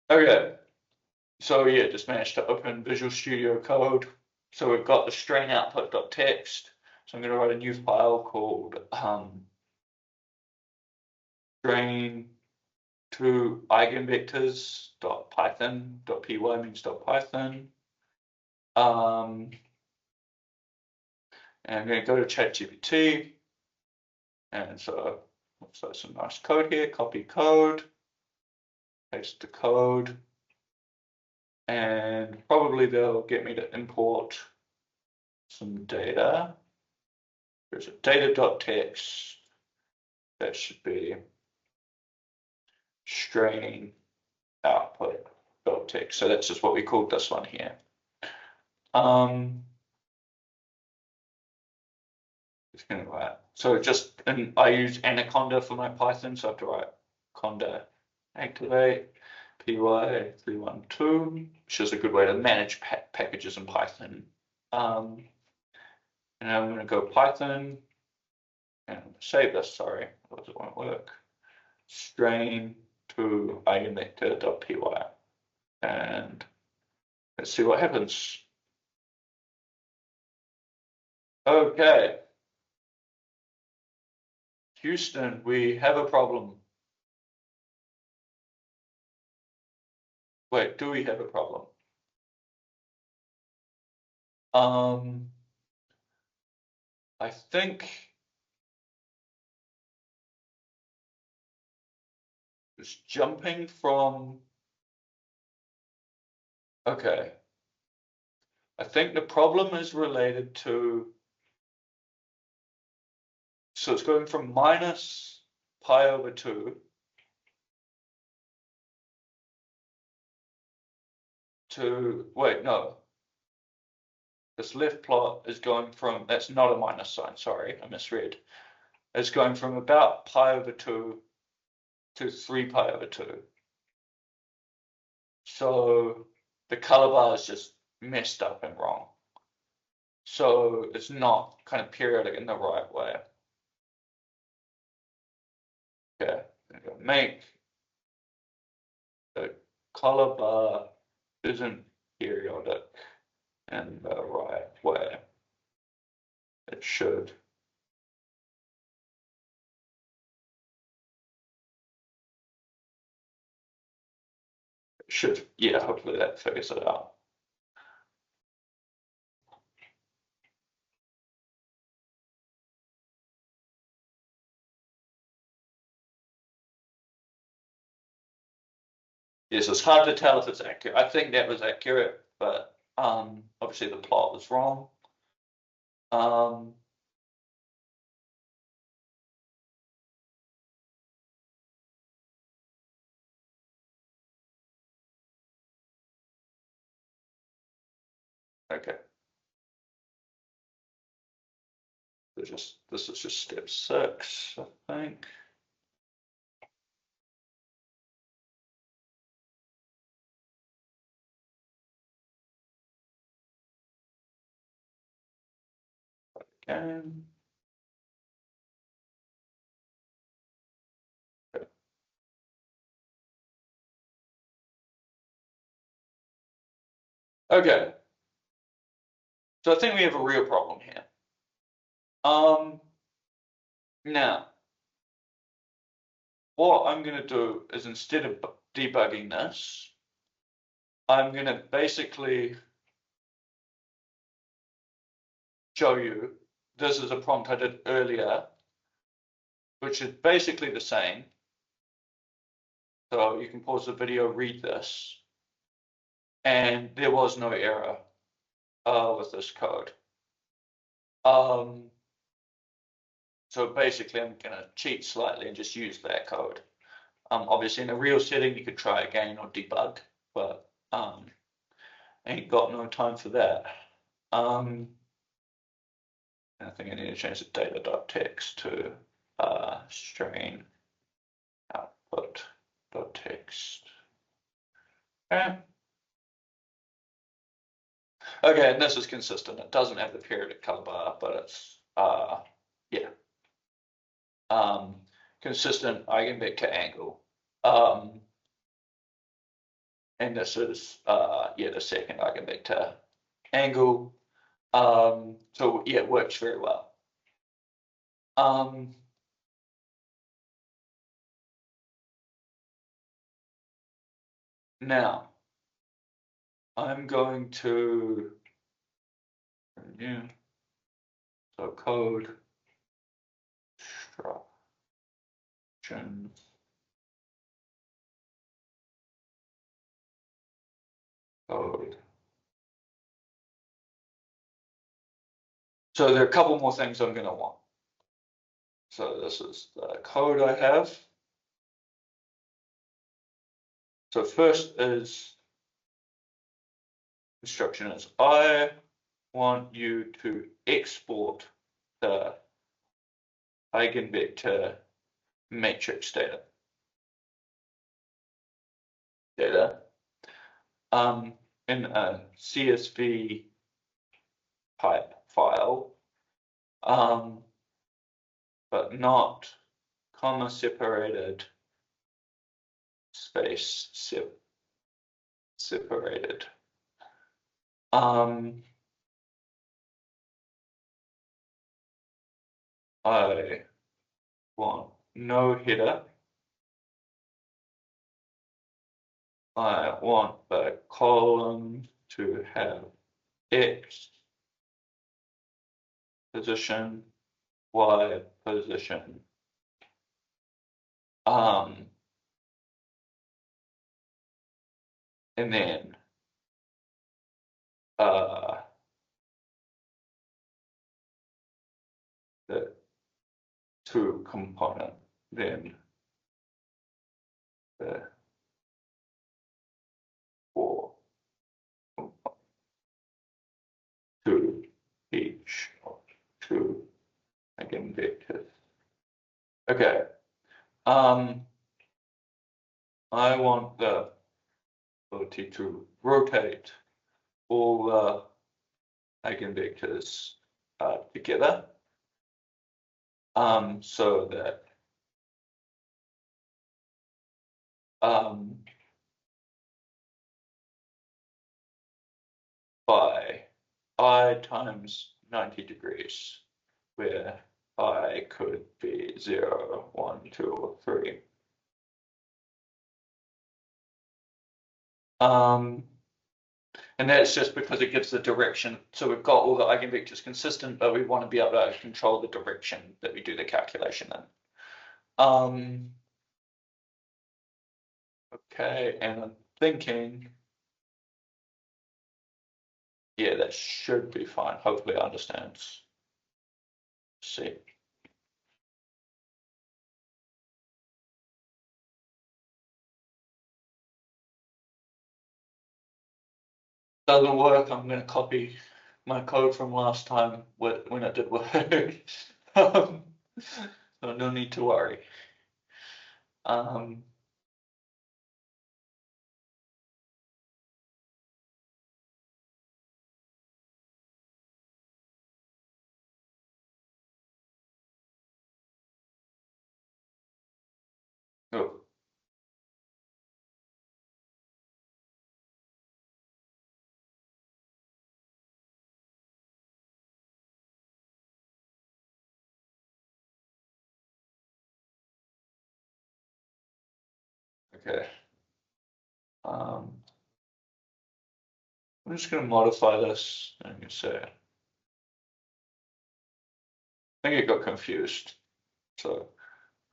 Okay, so yeah, just managed to open Visual Studio Code. So we've got the strain output.txt. So I'm going to write a new file called strain to eigenvectors.python.py means .python. And I'm going to go to ChatGPT. And so looks like some nice code here. Copy code, paste the code, and probably they'll get me to import some data. There's a data.txt. That should be strain output.txt. So that's just what we called this one here. So just, and I use Anaconda for my Python, so I have to write conda activate py312, which is a good way to manage packages in Python. And I'm going to go Python and save this. Sorry, because it won't work. Strain to eigenvector.py, and let's see what happens. Okay. Houston, we have a problem. Wait, do we have a problem? I think it's jumping from, okay. I think the problem is related to, so it's going from minus pi over 2 to, wait, no. This left plot is going from, that's not a minus sign, sorry, I misread. It's going from about pi over 2 to 3 pi over 2. So the color bar is just messed up and wrong. So it's not kind of periodic in the right way. Okay, make the color bar isn't periodic in the right way. It should. It should, yeah, hopefully that figures it out. Yes, it's hard to tell if it's accurate. I think that was accurate, but obviously the plot was wrong. Okay. This is just step 6, I think. Again. Okay. So I think we have a real problem here. Now, what I'm going to do is instead of debugging this, I'm going to basically show you this is a prompt I did earlier, which is basically the same. So you can pause the video, read this, and there was no error with this code. So basically, I'm going to cheat slightly and just use that code. Obviously, in a real setting, you could try again or debug, but ain't got no time for that. I think I need to change the data.text to string output.text. Okay. Okay, and this is consistent. It doesn't have the periodic color bar, but it's yeah. Consistent eigenvector angle. And this is yeah, the second eigenvector angle. So yeah, it works very well. Now I'm going to renew. So code instruction code. So there are a couple more things I'm going to want. So this is the code I have. So first is instruction is I want you to export the eigenvector matrix data. In a CSV type file, but not comma separated space separated. I want no header. I want the column to have X position, Y position. And then the two component, then the four to each of two eigenvectors. Okay. I want the ability to rotate all the eigenvectors together, so that by I times 90 degrees, where I could be 0, 1, 2, or 3. And that's just because it gives the direction. So we've got all the eigenvectors consistent, but we want to be able to control the direction that we do the calculation in. Okay, and I'm thinking, yeah, that should be fine. Hopefully it understands. See. Doesn't work, I'm going to copy my code from last time when it did work. So no need to worry. Oh. Okay. I'm just going to modify this and say, I think it got confused. So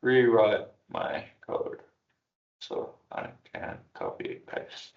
rewrite my code so I can copy and paste.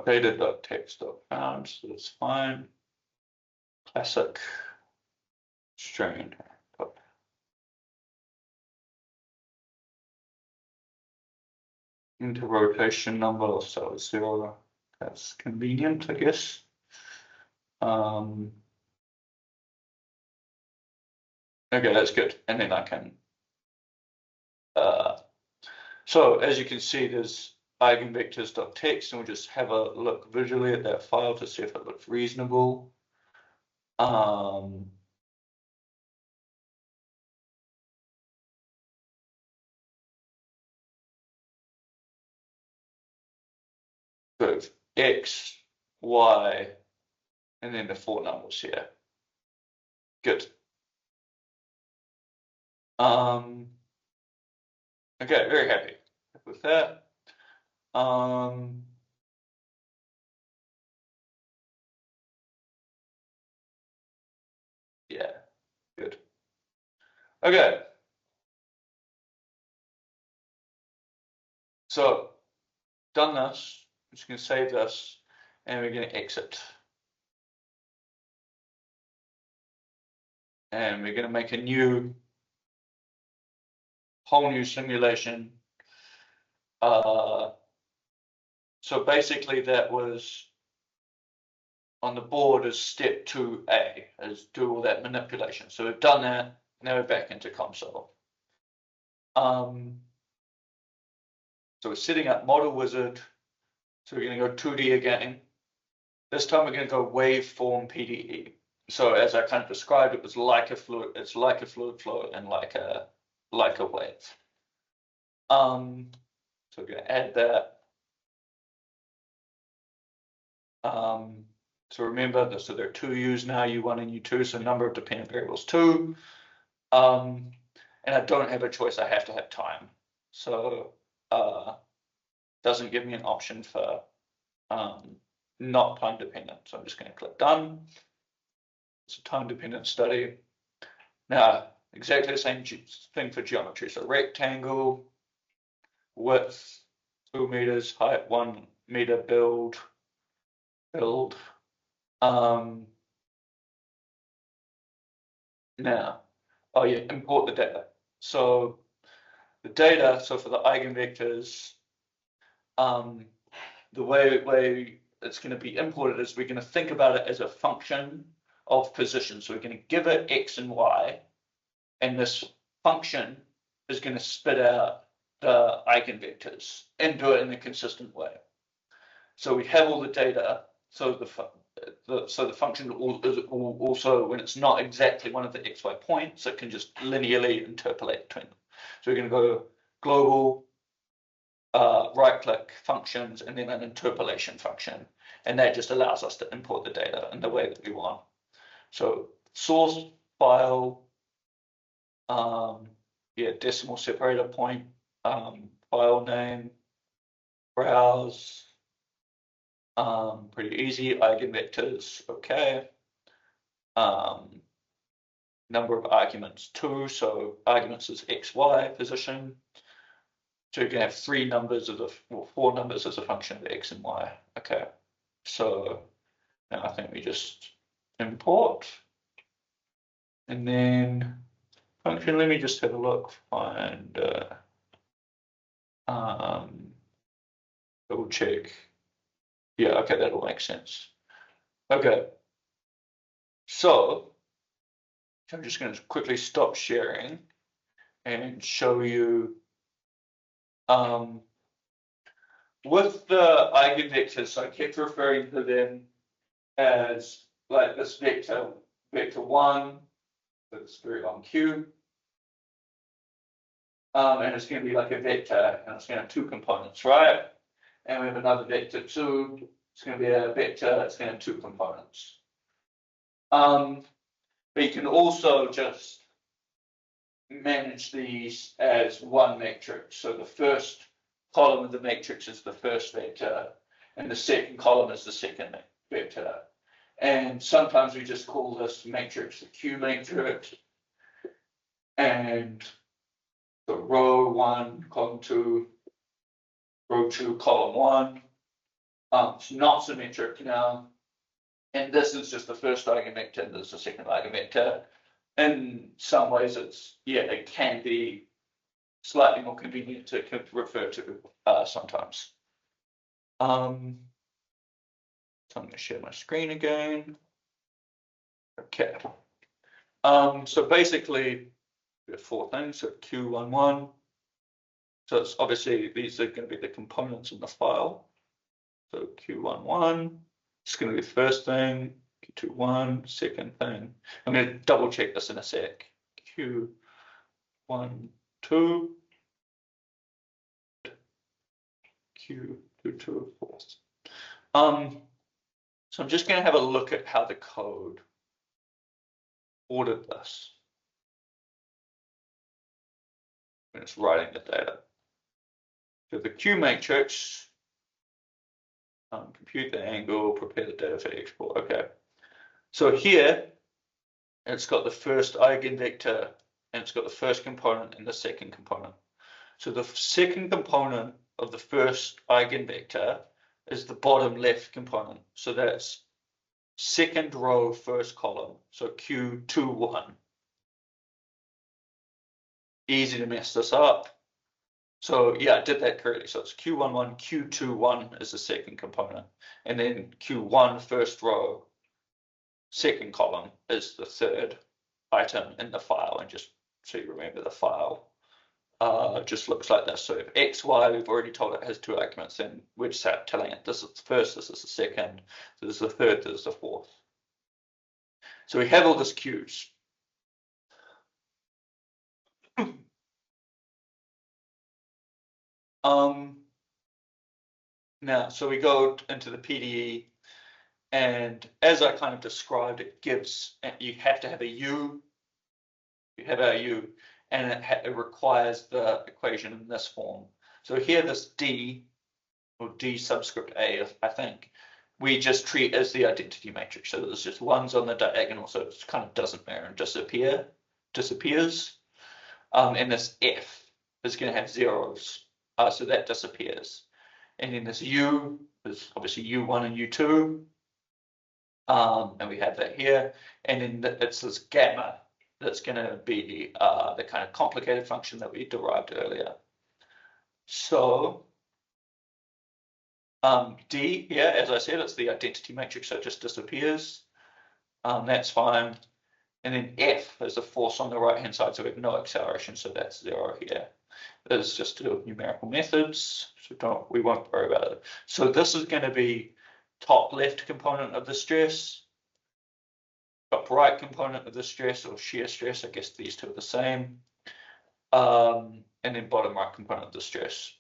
Data.text.found, so that's fine. Classic strain. Into rotation number, so 0. That's convenient, I guess. Okay, that's good. And then I can. So as you can see, there's eigenvectors.txt, and we'll just have a look visually at that file to see if it looks reasonable. of X, Y, and then the 4 numbers here. Good. Okay, very happy with that. Yeah, good. Okay. So, done this. I'm just going to save this, and we're going to exit. And we're going to make a whole new simulation. So basically that was on the board as step 2A, is do all that manipulation. So we've done that, now we're back into comsol. So we're setting up model wizard. So we're going to go 2D again. This time we're going to go waveform PDE. So as I kind of described, it was like a fluid, it's like a fluid flow and like a wave. So we're going to add that. So remember, so there are 2 U's now, U1 and U2, so number of dependent variables 2. And I don't have a choice, I have to have time. So doesn't give me an option for not time dependent. So I'm just going to click done. It's a time dependent study. Now, exactly the same thing for geometry. So rectangle, width 2 meters, height 1 meter, build. Now, oh yeah, import the data. So the data, so for the eigenvectors, the way it's going to be imported is we're going to think about it as a function of position. So we're going to give it X and Y, and this function is going to spit out the eigenvectors and do it in a consistent way. So we have all the data, so the function is also, when it's not exactly one of the xy points, it can just linearly interpolate between them. So we're going to go global, right-click functions, and then an interpolation function, and that just allows us to import the data in the way that we want. So source file, decimal separator point, file name, browse. Pretty easy. Eigenvectors, okay. Number of arguments 2, so arguments is x, y position. So you can have 3 numbers as or 4 numbers as a function of x and y. Okay. So now I think we just import, and then function. Let me just have a look. Find double check. Yeah, okay, that'll make sense. Okay. So I'm just going to quickly stop sharing and show you with the eigenvectors. So I kept referring to them as like this vector 1, that's very long Q, and it's going to be like a vector, and it's going to have 2 components, right? And we have another vector 2. It's going to be a vector. It's going to have 2 components. But you can also just manage these as one matrix. So the first column of the matrix is the first vector, and the second column is the second vector. And sometimes we just call this matrix the Q matrix, and the row 1, column 2, row 2, column 1. It's not symmetric now, and this is just the first eigenvector, and this is the second eigenvector. In some ways, it can be slightly more convenient to refer to sometimes. So I'm going to share my screen again. Okay. So basically, we have 4 things. So Q11. So it's obviously these are going to be the components in the file. So Q11. It's going to be the first thing. Q21, second thing. I'm going to double check this in a sec. Q12. Q22, of course. So I'm just going to have a look at how the code ordered this when it's writing the data. So the Q matrix, compute the angle, prepare the data for export. Okay. So here, it's got the first eigenvector, and it's got the first component and the second component. So the second component of the first eigenvector is the bottom left component. So that's second row, first column. So Q21. Easy to mess this up. So yeah, I did that correctly. So it's Q11, Q21 is the second component. And then Q1, first row, second column is the third item in the file. And just so you remember, the file just looks like this. So if X, Y, we've already told it has two arguments, then we're just telling it this is the first, this is the second, this is the third, this is the fourth. So we have all this Q's. Now, so we go into the PDE, and as I kind of described, it gives, you have to have a U, you have our U, and it requires the equation in this form. So here, this D, or D subscript A, I think, we just treat as the identity matrix. So there's just ones on the diagonal, so it kind of doesn't matter and disappears. And this F is going to have zeros, so that disappears. And then this U is obviously U1 and U2, and we have that here. And then it's this gamma that's going to be the kind of complicated function that we derived earlier. So D here, as I said, it's the identity matrix, so it just disappears. That's fine. And then F is the force on the right-hand side, so we have no acceleration, so that's 0 here. There's just numerical methods, so we won't worry about it. So this is going to be top left component of the stress, top right component of the stress, or shear stress. I guess these two are the same. And then bottom right component of the stress.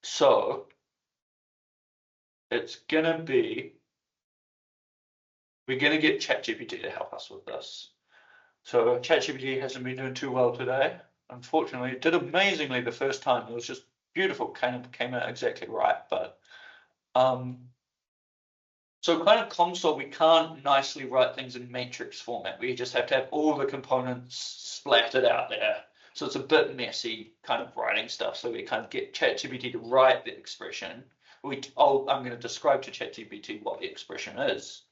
So it's going to be, we're going to get ChatGPT to help us with this. So ChatGPT hasn't been doing too well today. Unfortunately, it did amazingly the first time. It was just beautiful, came out exactly right. But so kind of comsol, we can't nicely write things in matrix format. We just have to have all the components splattered out there. So it's a bit messy kind of writing stuff. So we kind of get ChatGPT to write the expression. I'm going to describe to ChatGPT what the expression is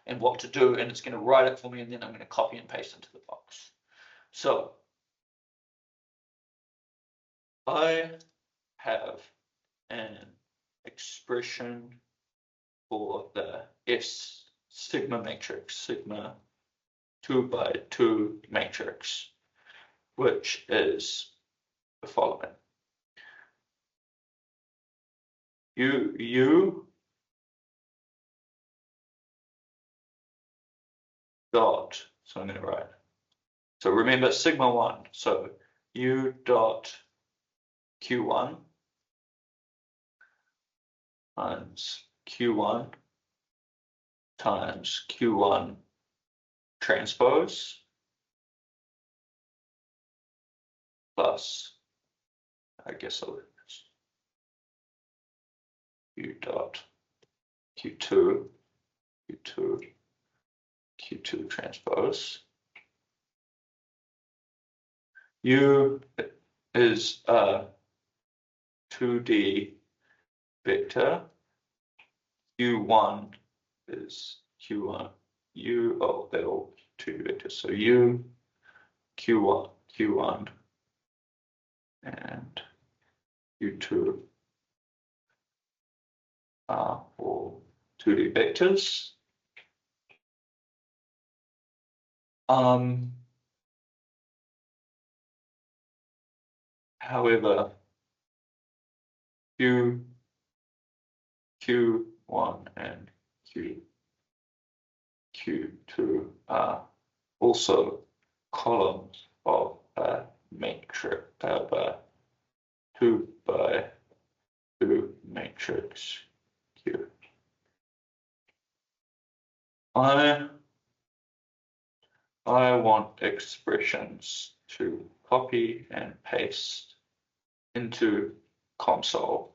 and what to do, and it's going to write it for me, and then I'm going to copy and paste into the box. So I have an expression for the S sigma matrix, sigma 2 by 2 matrix, which is the following. U dot, so I'm going to write, so remember sigma 1, so U dot Q1 times Q1 times Q1 transpose plus, I guess I'll U dot Q2 transpose. U is a 2D vector. Q1 is Q1. They're all 2D vectors. So U, Q1, and U2 are all 2D vectors. However, Q1 and Q2 are also columns of a matrix, of a 2 by 2 matrix Q. I want expressions to copy and paste into comsol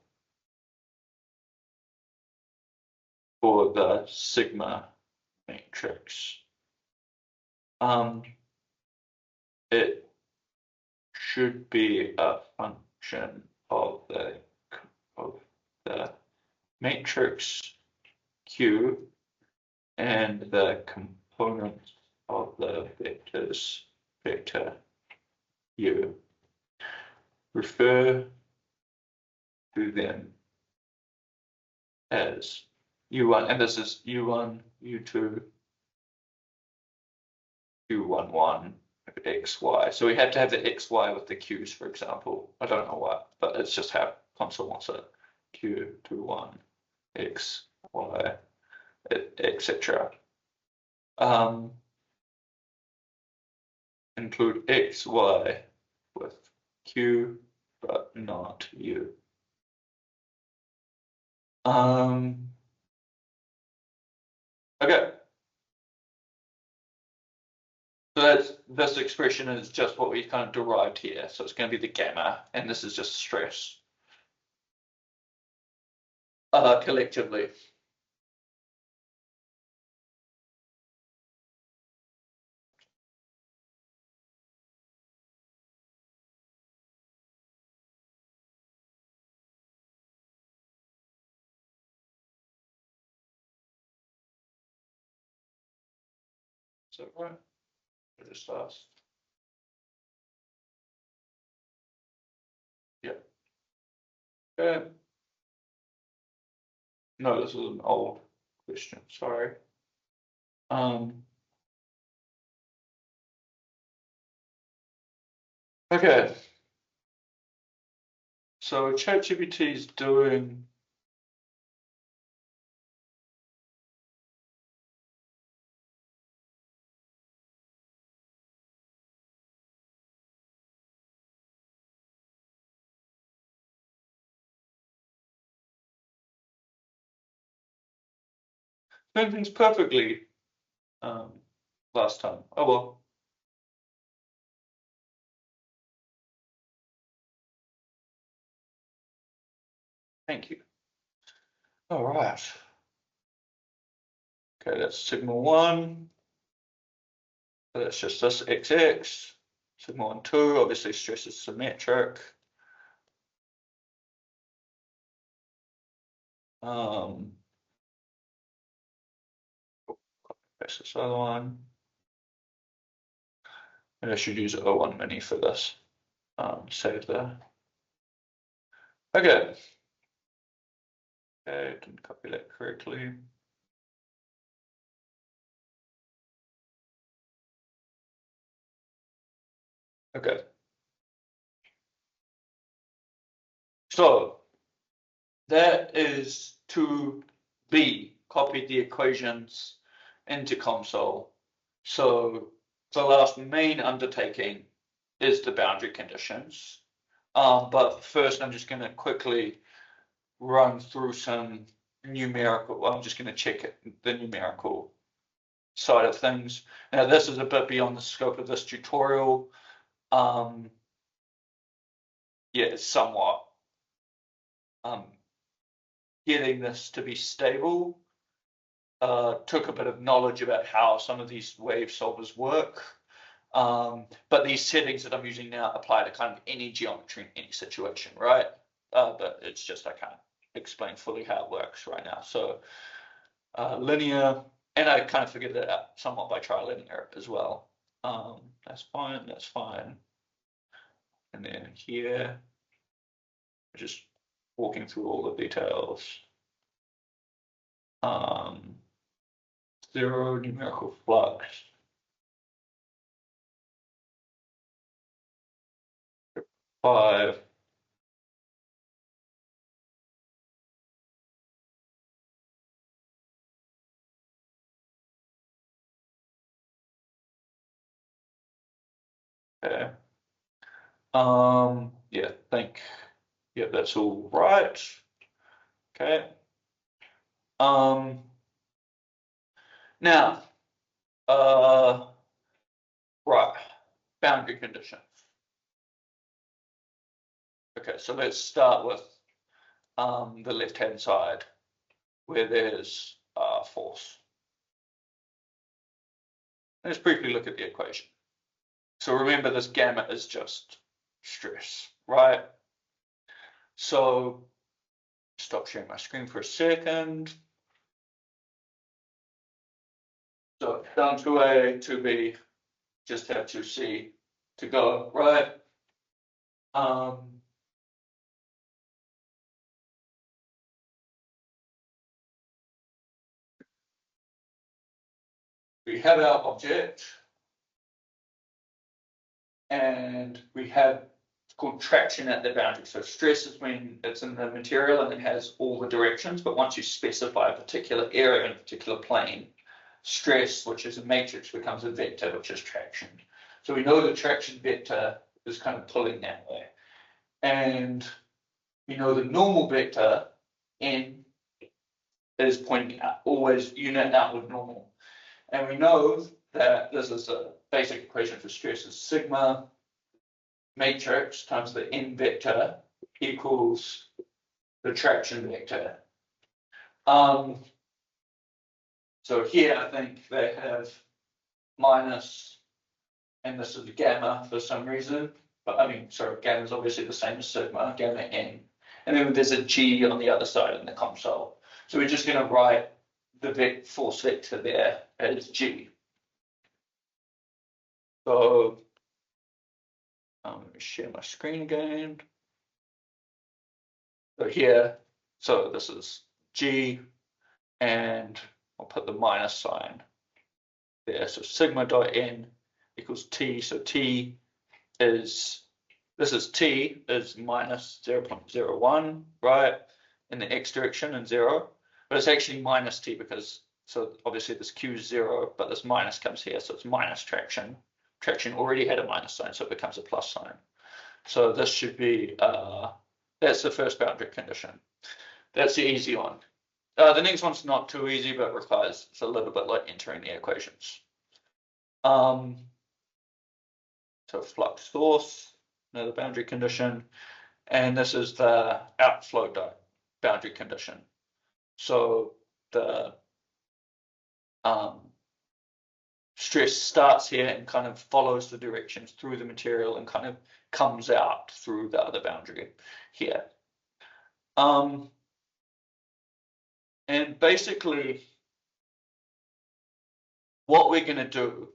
for the sigma matrix. It should be a function of the matrix Q and the component of the vectors vector U. Refer to them as U1, and this is U1, U2, U11, X, Y. So we have to have the X, Y with the Q's, for example. I don't know why, but it's just how console wants it. Q, 2, 1, X, Y, etc. Include X, Y with Q, but not U. Okay. So this expression is just what we kind of derived here. So it's going to be the gamma, and this is just stress collectively. So right, I just asked. Yeah. Okay. No, this is an old question. Sorry. Okay. So ChatGPT is doing things perfectly last time. Oh well. Thank you. All right. Okay, that's sigma 1. So that's just this XX. Sigma 1, 2, obviously stress is symmetric. That's this other one. And I should use O1 mini for this. Save there. Okay. Okay, didn't copy that correctly. Okay. So that is to B, copied the equations into comsol. So the last main undertaking is the boundary conditions. But first I'm just going to quickly run through some numerical, I'm just going to check the numerical side of things. Now this is a bit beyond the scope of this tutorial. Yeah, somewhat. Getting this to be stable took a bit of knowledge about how some of these wave solvers work. But these settings that I'm using now apply to kind of any geometry in any situation, right? But it's just I can't explain fully how it works right now. So linear, and I kind of figured that out somewhat by trilinear as well. That's fine, that's fine. And then here, just walking through all the details. Zero numerical flux. Five. Okay. Yeah, that's all right. Okay. Now, right, boundary conditions. Okay, so let's start with the left-hand side where there's force. Let's briefly look at the equation. So remember, this gamma is just stress, right? So stop sharing my screen for a second. So down to A, to B, just have to C to go, right? We have our object, and we have it's called traction at the boundary. So stress is when it's in the material and it has all the directions, but once you specify a particular area in a particular plane, stress, which is a matrix, becomes a vector, which is traction. So we know the traction vector is kind of pulling that way. And we know the normal vector, n, is pointing out, always unit outward normal. And we know that this is a basic equation for stress is sigma matrix times the n vector equals the traction vector. So here I think they have minus, and this is gamma for some reason, but I mean, sorry, gamma is obviously the same as sigma, gamma n. And then there's a g on the other side in the comsol. So we're just going to write the force vector there as g. So I'm going to share my screen again. So here, so this is g, and I'll put the minus sign there. So sigma dot n equals t. So t is, this is t is minus 0.01, right, in the x direction and 0. But it's actually minus t because, so obviously this q is 0, but this minus comes here. So it's minus traction. Traction already had a minus sign, so it becomes a plus sign. So this should be, that's the first boundary condition. That's the easy one. The next one's not too easy, but requires, it's a little bit like entering the equations. So flux source, another boundary condition, and this is the outflow boundary condition. So the stress starts here and kind of follows the directions through the material and kind of comes out through the other boundary here. And basically, what we're going to do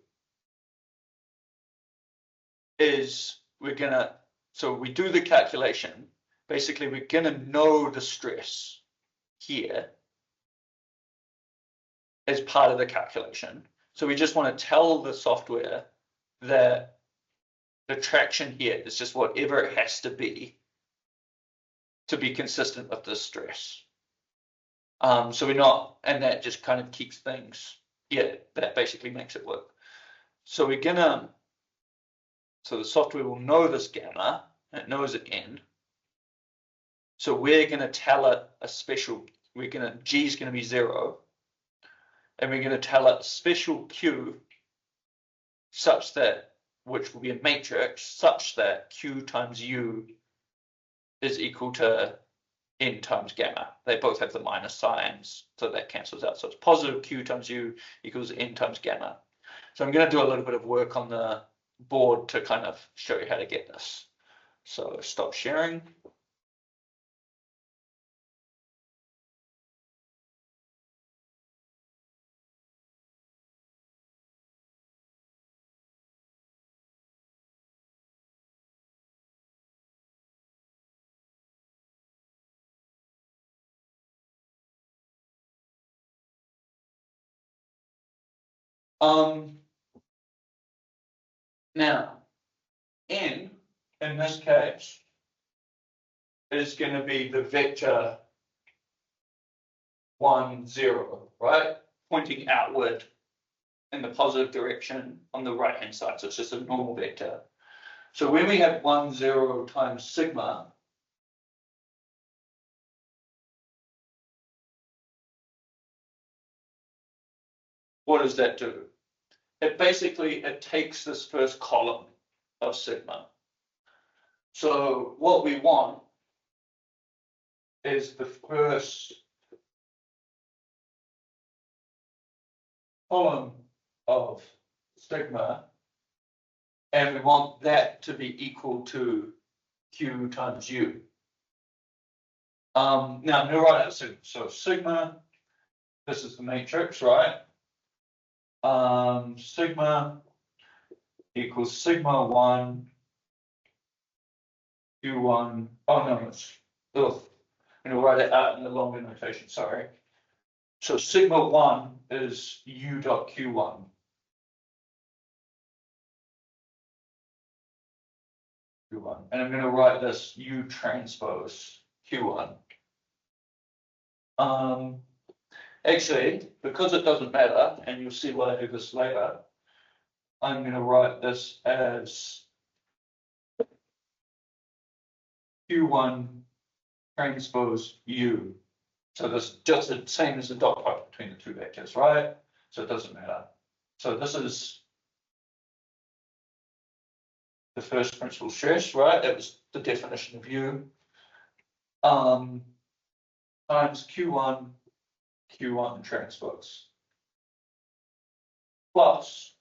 is so we do the calculation. Basically, we're going to know the stress here as part of the calculation. So we just want to tell the software that the traction here is just whatever it has to be consistent with the stress. So we're not, and that just kind of keeps things, yeah, that basically makes it work. So we're gonna, so the software will know this gamma, and it knows it n. So we're gonna tell it a special, G is gonna be 0, and we're gonna tell it a special Q such that, which will be a matrix, such that Q times U is equal to n times gamma. They both have the minus signs, so that cancels out. So it's positive Q times U equals n times gamma. So I'm going to do a little bit of work on the board to kind of show you how to get this. So stop sharing. Now, n in this case is going to be the vector 1, 0, right? Pointing outward in the positive direction on the right hand side. So it's just a normal vector. So when we have 1, 0 times sigma, what does that do? It basically, it takes this first column of sigma. So what we want is the first column of sigma, and we want that to be equal to Q times U. Now I'm going to write out so sigma, this is the matrix, right? Sigma equals sigma 1 Q1. Oh no, it's I'm going to write it out in the longer notation, sorry. So sigma 1 is U dot Q1. Q1. And I'm going to write this U transpose Q1. Actually, because it doesn't matter, and you'll see why I do this later, I'm going to write this as Q1 transpose U. So this is just the same as the dot product between the two vectors, right? So it doesn't matter. So this is the first principal stress, right? That was the definition of U. Times Q1 transpose plus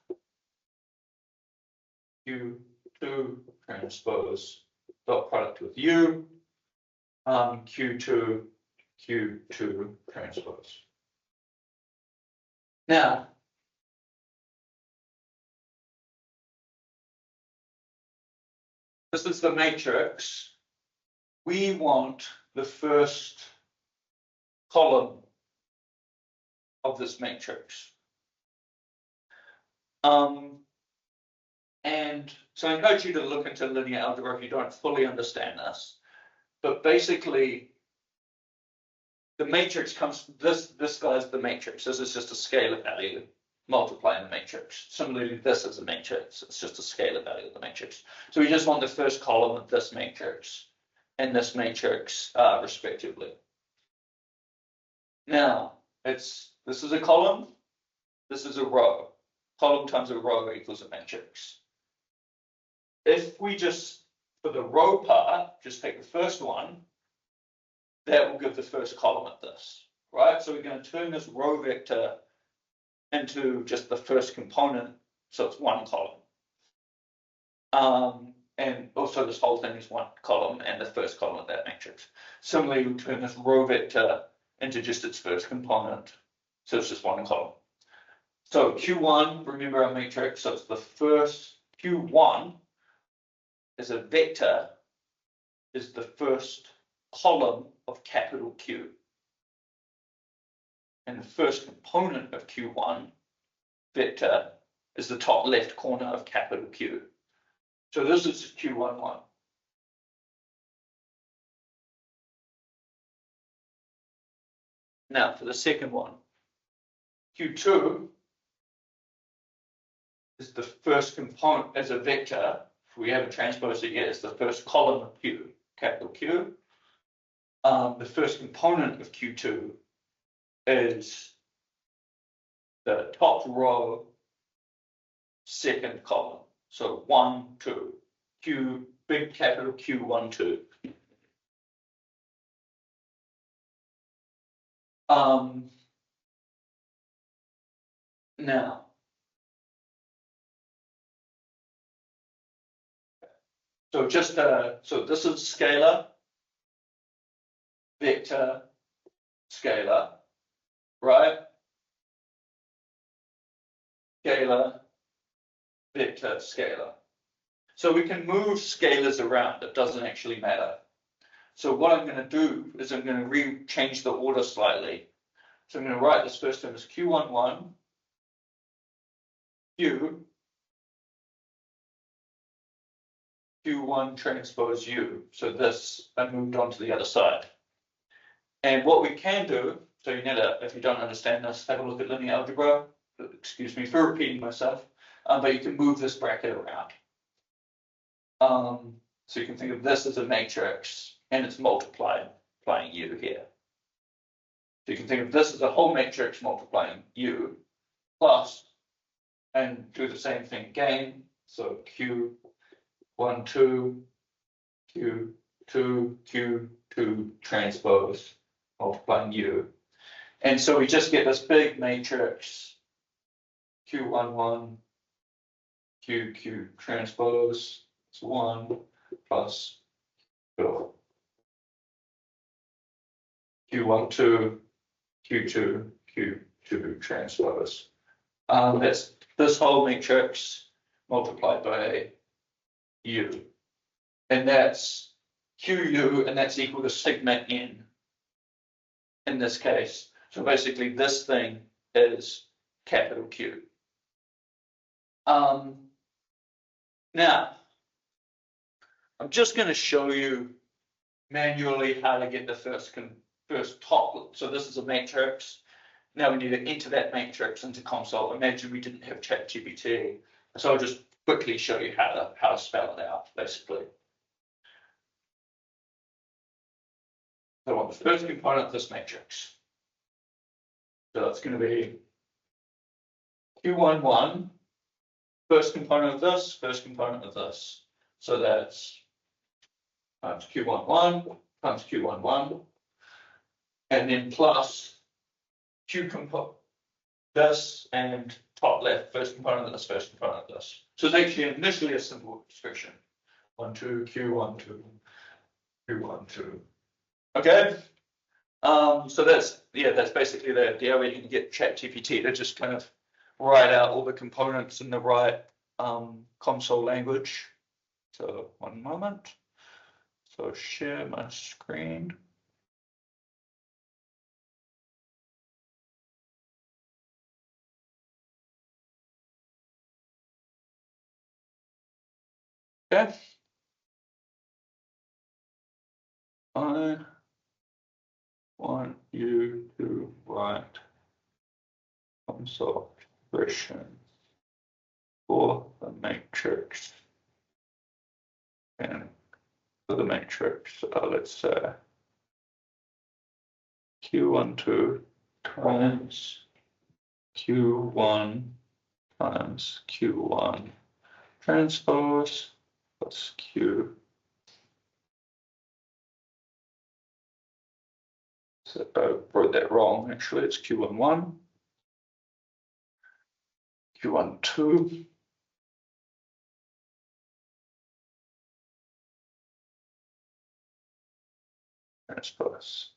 Q2 transpose dot product with U, Q2 transpose. Now, this is the matrix. We want the first column of this matrix. And so I encourage you to look into linear algebra if you don't fully understand this. But basically, the matrix comes, this guy's the matrix. This is just a scalar value multiplying the matrix. Similarly, this is a matrix. It's just a scalar value of the matrix. So we just want the first column of this matrix and this matrix respectively. Now, this is a column, this is a row. Column times a row equals a matrix. If we just, for the row part, just take the first one, that will give the first column of this, right? So we're going to turn this row vector into just the first component, so it's one column. And also this whole thing is one column and the first column of that matrix. Similarly, we turn this row vector into just its first component, so it's just one column. So Q1, remember our matrix, so it's the first Q1 is a vector, is the first column of capital Q. And the first component of Q1 vector is the top left corner of capital Q. So this is Q11. Now for the second one, Q2 is the first component as a vector. If we haven't transposed it yet, it's the first column of Q, capital Q. The first component of Q2 is the top row, second column. So 1, 2, Q, big capital Q, 1, 2. Now, so just so this is scalar, vector, scalar, right? Scalar, vector, scalar. So we can move scalars around. It doesn't actually matter. So what I'm going to do is I'm going to change the order slightly. So I'm going to write this first term as Q11, Q1 transpose U. So this, I moved on to the other side. And what we can do, so you need to, if you don't understand this, have a look at linear algebra. Excuse me for repeating myself, but you can move this bracket around. So you can think of this as a matrix and it's multiplying U here. So you can think of this as a whole matrix multiplying U. plus, and do the same thing again. So Q1, 2, Q2, Q2 transpose multiplying U. And so we just get this big matrix Q11, Q transpose, it's 1 plus Q12, Q2, Q2 transpose. That's this whole matrix multiplied by U. And that's QU, and that's equal to sigma n in this case. So basically this thing is capital Q. Now, I'm just going to show you manually how to get the first top. So this is a matrix. Now we need to enter that matrix into comsol. Imagine we didn't have ChatGPT. So I'll just quickly show you how to spell it out, basically. So I want the first component of this matrix. So that's going to be Q11, first component of this, first component of this. So that's times Q11 times Q11, and then plus Q component this and top left, first component of this, first component of this. So it's actually initially a simple expression. 1, 2, Q1, 2, Q1, 2. Okay. So that's basically the idea where you can get ChatGPT to just kind of write out all the components in the right comsol language. So one moment. So share my screen. Okay. I want you to write comsol expression for the matrix. And for the matrix, let's say Q12 times Q1 times Q1 transpose plus Q. So I wrote that wrong, actually, it's Q11, Q12, transpose.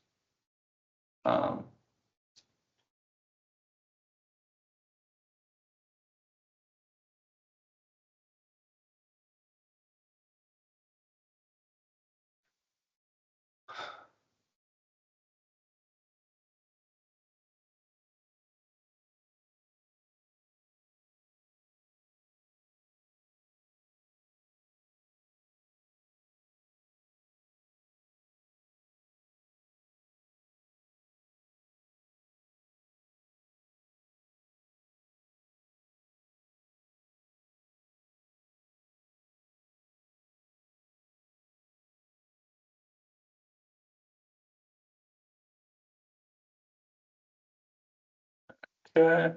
Okay.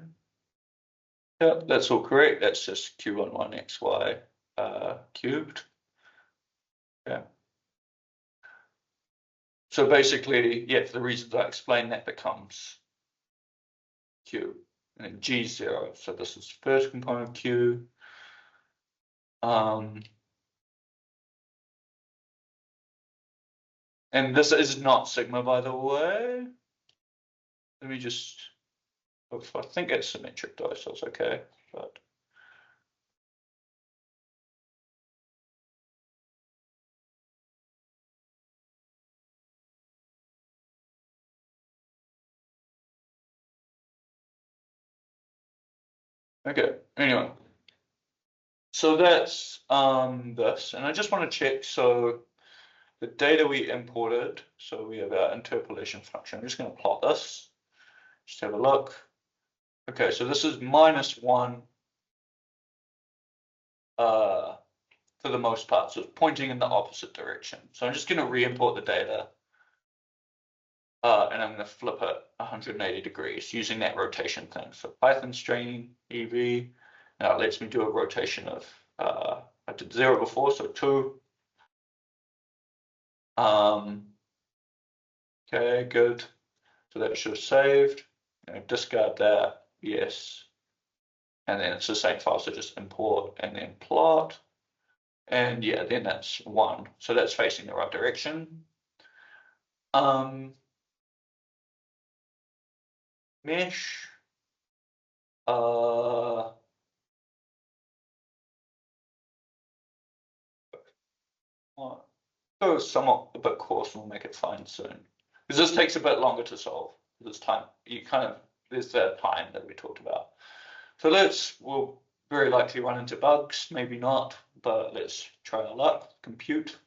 Yeah, that's all correct. That's just Q11 xy cubed. Yeah. So basically, yeah, for the reasons I explained, that becomes Q. And then G0. So this is first component of Q. And this is not sigma, by the way. Let me just. I think it's symmetric though, so it's okay. But okay. Anyway, so that's this, and I just want to check. So the data we imported. So we have our interpolation function. I'm just going to plot this. Just have a look. Okay, so this is -1 for the most part, so it's pointing in the opposite direction. So I'm just going to re-import the data. and I'm going to flip it 180 degrees using that rotation thing. So Python strain EV. Now it lets me do a rotation of, I did 0 before, so 2. Okay, good. So that should have saved. Discard that, yes. And then it's the same file, so just import and then plot. And yeah, then that's 1. So that's facing the right direction. Mesh. Go somewhat a bit coarse and we'll make it fine soon. Because this takes a bit longer to solve. This time, there's that time that we talked about. So we'll very likely run into bugs, maybe not, but let's try our luck. Compute.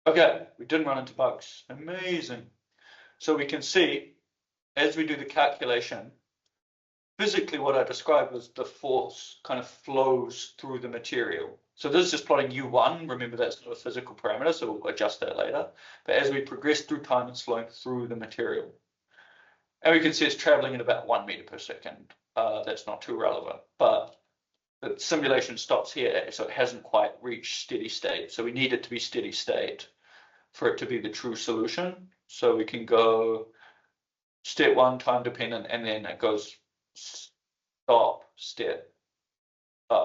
Okay, we didn't run into bugs. Amazing. So we can see, as we do the calculation, physically what I described was the force kind of flows through the material. So this is just plotting U1. Remember, that's not a physical parameter, so we'll adjust that later. But as we progress through time, it's flowing through the material. And we can see it's traveling at about 1 meter per second. That's not too relevant, but the simulation stops here, so it hasn't quite reached steady state. So we need it to be steady state for it to be the true solution. So we can go step 1, time dependent, and then it goes stop, step,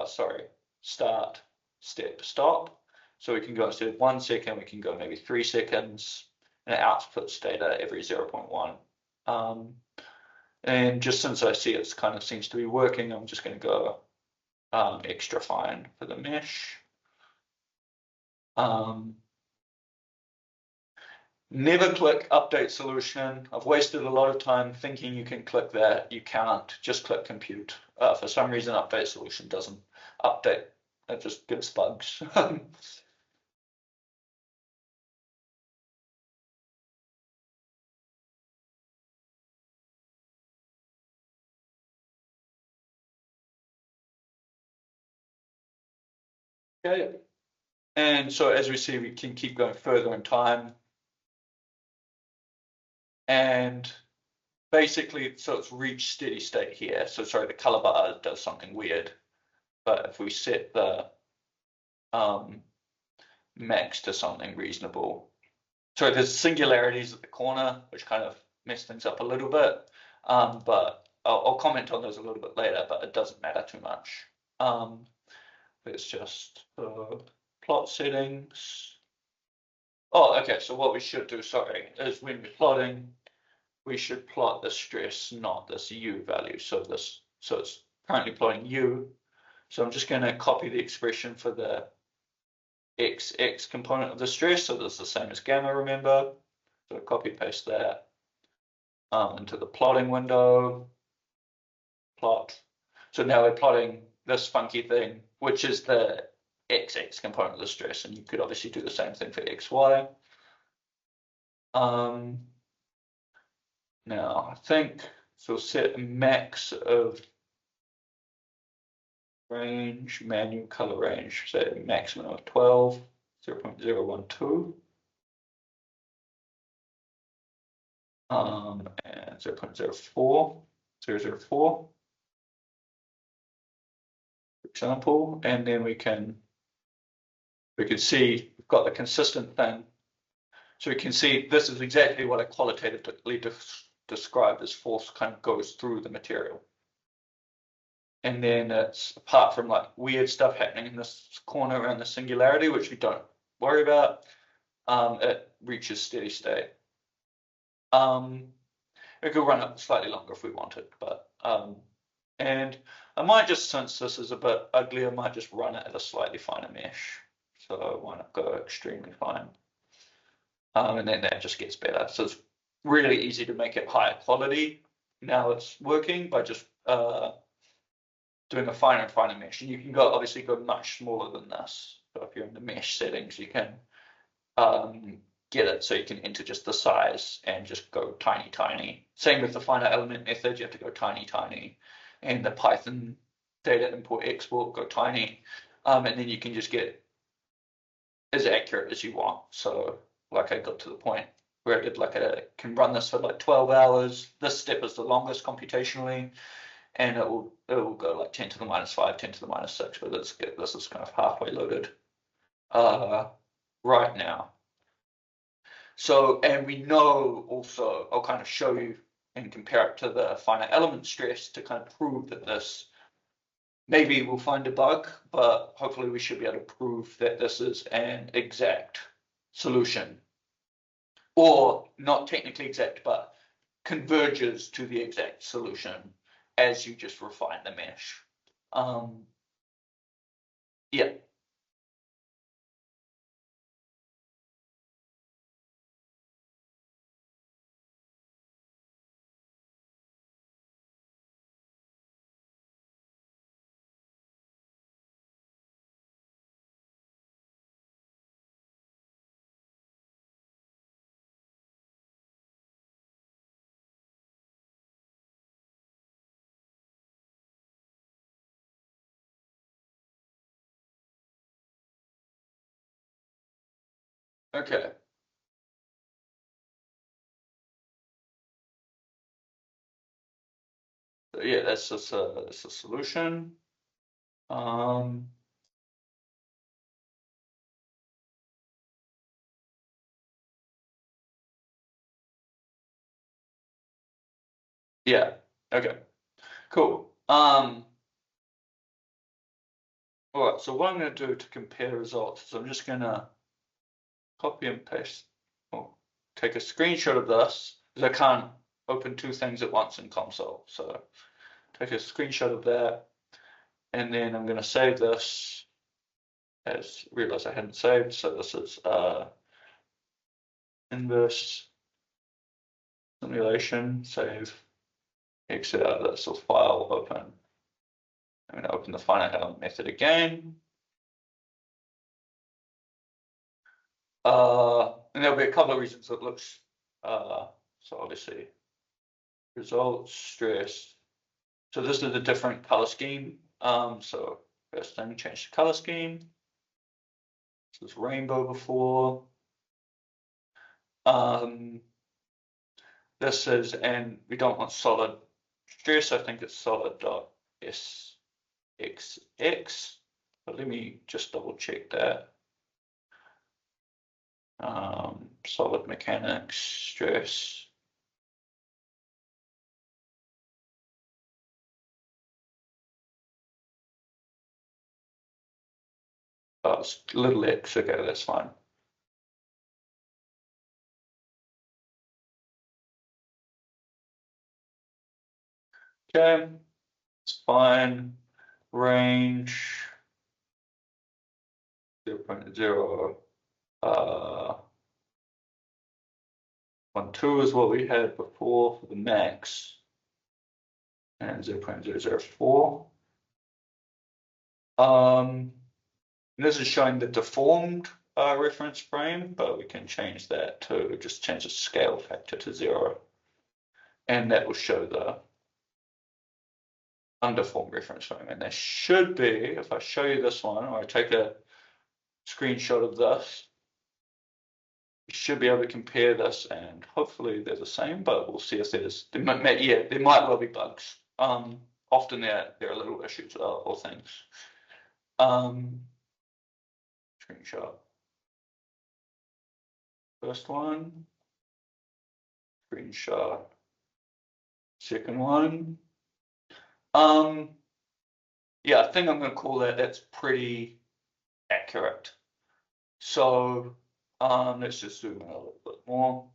start, step, stop. So we can go instead of 1 second, we can go maybe 3 seconds, and it outputs data every 0.1. And just since I see it kind of seems to be working, I'm just going to go extra fine for the mesh. Never click update solution. I've wasted a lot of time thinking you can click that. You can't. Just click compute. For some reason, update solution doesn't update. It just gives bugs. Okay. And so as we see, we can keep going further in time. And basically, so it's reached steady state here. So sorry, the color bar does something weird. But if we set the max to something reasonable. So there's singularities at the corner, which kind of mess things up a little bit. But I'll comment on those a little bit later, but it doesn't matter too much. Let's just plot settings. Oh, okay, so what we should do, sorry, is when we're plotting, we should plot the stress, not this U value. So it's currently plotting U. So I'm just going to copy the expression for the XX component of the stress. So this is the same as gamma, remember? So copy paste that into the plotting window. Plot. So now we're plotting this funky thing, which is the XX component of the stress, and you could obviously do the same thing for XY. Now I think so. Set a max of range, manual color range, say maximum of 12, 0.012. And 0.04, 004, for example, and then we can see we've got the consistent thing. So we can see this is exactly what I qualitatively described as force kind of goes through the material. And then it's, apart from like weird stuff happening in this corner around the singularity, which we don't worry about, it reaches steady state. We could run it slightly longer if we wanted, but and I might just, since this is a bit ugly, I might just run it at a slightly finer mesh. So why not go extremely fine? And then that just gets better. So it's really easy to make it higher quality. Now it's working by just doing a finer and finer mesh. And you can obviously go much smaller than this. So if you're in the mesh settings, you can get it so you can enter just the size and just go tiny, tiny. Same with the finite element method, you have to go tiny, tiny. And the Python data import export, go tiny. And then you can just get as accurate as you want. So like I got to the point where I did like can run this for like 12 hours. This step is the longest computationally, and it will go like 10 to the minus 5, 10 to the minus 6, but this is kind of halfway loaded right now. So, and we know also, I'll kind of show you and compare it to the finite element stress to kind of prove that this, maybe we'll find a bug, but hopefully we should be able to prove that this is an exact solution. Or not technically exact, but converges to the exact solution as you just refine the mesh. Yeah. Okay. So yeah, that's a solution. Yeah. Okay. Cool. All right. So what I'm going to do to compare results is I'm just going to copy and paste, or take a screenshot of this, because I can't open two things at once in comsol. So take a screenshot of that, and then I'm going to save this as realize I hadn't saved. So this is inverse simulation, save, exit out of this, or file, open. I'm going to open the finite element method again. And there'll be a couple of reasons it looks, so obviously results, stress. So this is a different color scheme. So first thing, change the color scheme. This is rainbow before. This is, and we don't want solid stress. I think it's solid dot SXX. But let me just double check that. Solid mechanics stress. Oh, it's little x. Okay, that's fine. Okay, it's fine. Range 0.0. 1.2 is what we had before for the max, and 0.004. This is showing the deformed reference frame, but we can change that to just change the scale factor to 0, and that will show the undeformed reference frame. And there should be, if I show you this one, or I take a screenshot of this, you should be able to compare this, and hopefully they're the same, but we'll see if there's, there might well be bugs. Often there are little issues or things. Screenshot. First one. Screenshot. Second one. Yeah, I think I'm going to call that's pretty accurate. So let's just zoom in a little bit more.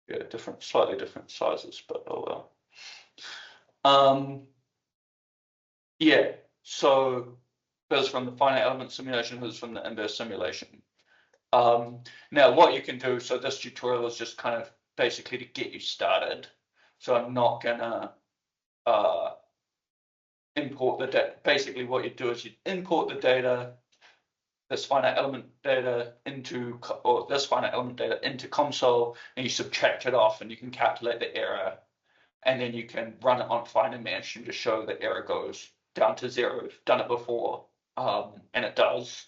Yeah, slightly different sizes, but oh well. Yeah, so this is from the finite element simulation, this is from the inverse simulation. Now what you can do, so this tutorial is just kind of basically to get you started. So I'm not gonna import the data. Basically what you do is you import the data, this finite element data into, or this finite element data into comsol, and you subtract it off and you can calculate the error, and then you can run it on finite mesh and just show the error goes down to 0. We've done it before, and it does.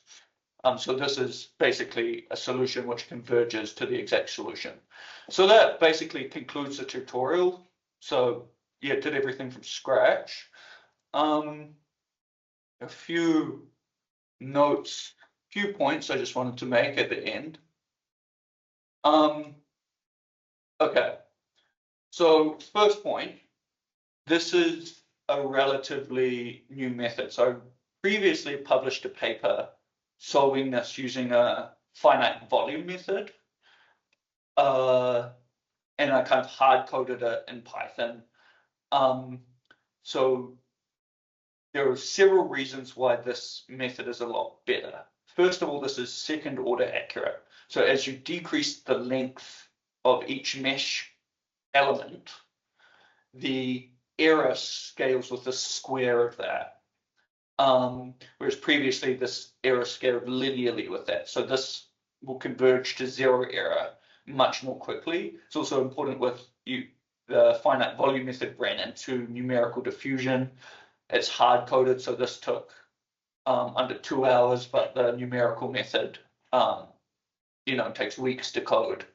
So this is basically a solution which converges to the exact solution. So that basically concludes the tutorial. So yeah, did everything from scratch. A few notes, few points I just wanted to make at the end. Okay, so first point, this is a relatively new method. So I previously published a paper solving this using a finite volume method. And I kind of hard coded it in Python. So there are several reasons why this method is a lot better. First of all, this is second order accurate. So as you decrease the length of each mesh element, the error scales with the square of that. Whereas previously this error scaled linearly with that. So this will converge to 0 error much more quickly. It's also important with the finite volume method ran into numerical diffusion. It's hard coded, so this took under 2 hours, but the numerical method, takes weeks to code.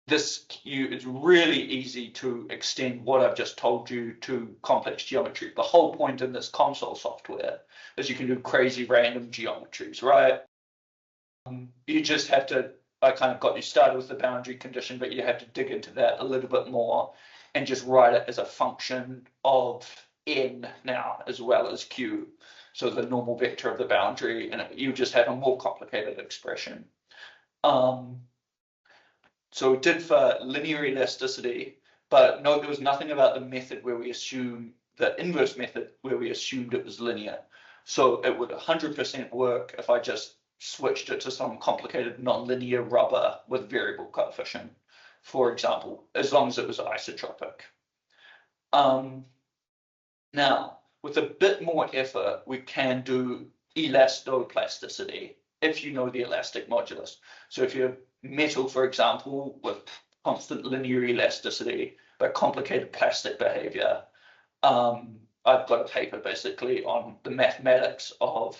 It's really easy to extend what I've just told you to complex geometry. The whole point in this comsol software is you can do crazy random geometries, right? You just have to, I kind of got you started with the boundary condition, but you have to dig into that a little bit more and just write it as a function of n now as well as q. So the normal vector of the boundary, and you just have a more complicated expression. So it did for linear elasticity, but no, there was nothing about the method where we assume the inverse method where we assumed it was linear. So it would 100% work if I just switched it to some complicated nonlinear rubber with variable coefficient, for example, as long as it was isotropic. Now, with a bit more effort, we can do elastoplasticity if you know the elastic modulus. So if you're metal, for example, with constant linear elasticity, but complicated plastic behavior, I've got a paper basically on the mathematics of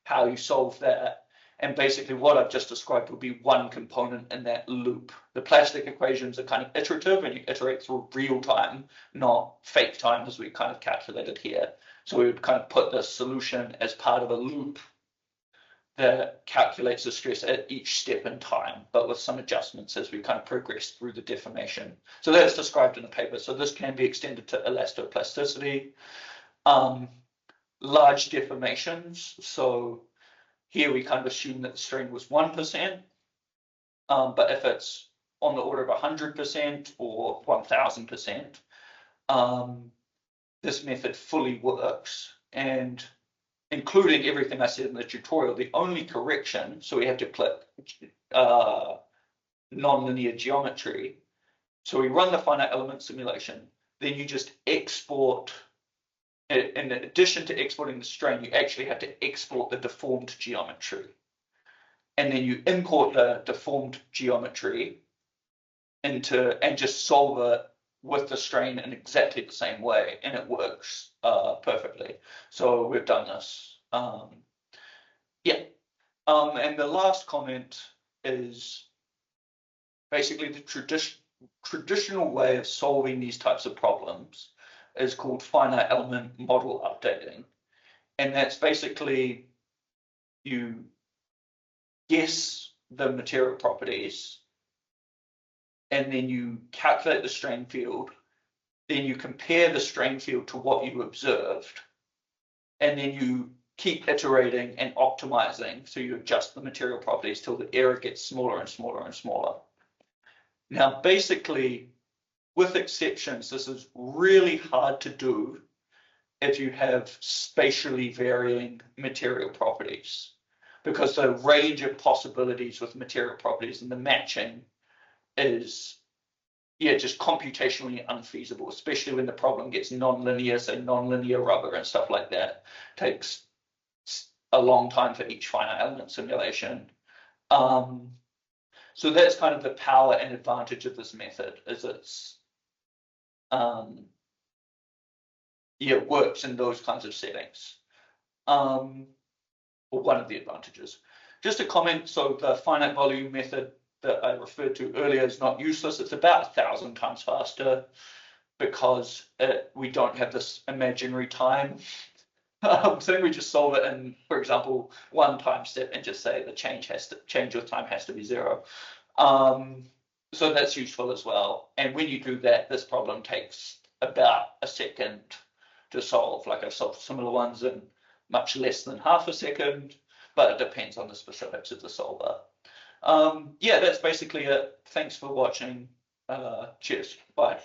how you solve that. And basically what I've just described would be one component in that loop. The plastic equations are kind of iterative and you iterate through real time, not fake time as we kind of calculated here. So we would kind of put this solution as part of a loop that calculates the stress at each step in time, but with some adjustments as we kind of progress through the deformation. So that's described in the paper. So this can be extended to elastoplasticity. Large deformations. So here we kind of assume that the strain was 1%, but if it's on the order of 100% or 1000%, this method fully works. And including everything I said in the tutorial, the only correction, so we have to click nonlinear geometry. So we run the finite element simulation, then you just export. In addition to exporting the strain, you actually have to export the deformed geometry. And then you import the deformed geometry into, and just solve it with the strain in exactly the same way, and it works perfectly. So we've done this. And the last comment is basically the traditional way of solving these types of problems is called finite element model updating. And that's basically you guess the material properties and then you calculate the strain field, then you compare the strain field to what you observed, and then you keep iterating and optimizing. So you adjust the material properties till the error gets smaller and smaller and smaller. Now, basically, with exceptions, this is really hard to do if you have spatially varying material properties, because the range of possibilities with material properties and the matching is yeah, just computationally unfeasible, especially when the problem gets non-linear, so non-linear rubber and stuff like that. Takes a long time for each finite element simulation. So that's kind of the power and advantage of this method, is it's yeah, it works in those kinds of settings. Or one of the advantages. Just a comment, so the finite volume method that I referred to earlier is not useless. It's about 1,000 times faster because we don't have this imaginary time. So we just solve it in, for example, one time step and just say the change of time has to be 0. So that's useful as well. And when you do that, this problem takes about a second to solve. Like I've solved similar ones in much less than half a second, but it depends on the specifics of the solver. Yeah, that's basically it. Thanks for watching. Cheers. Bye.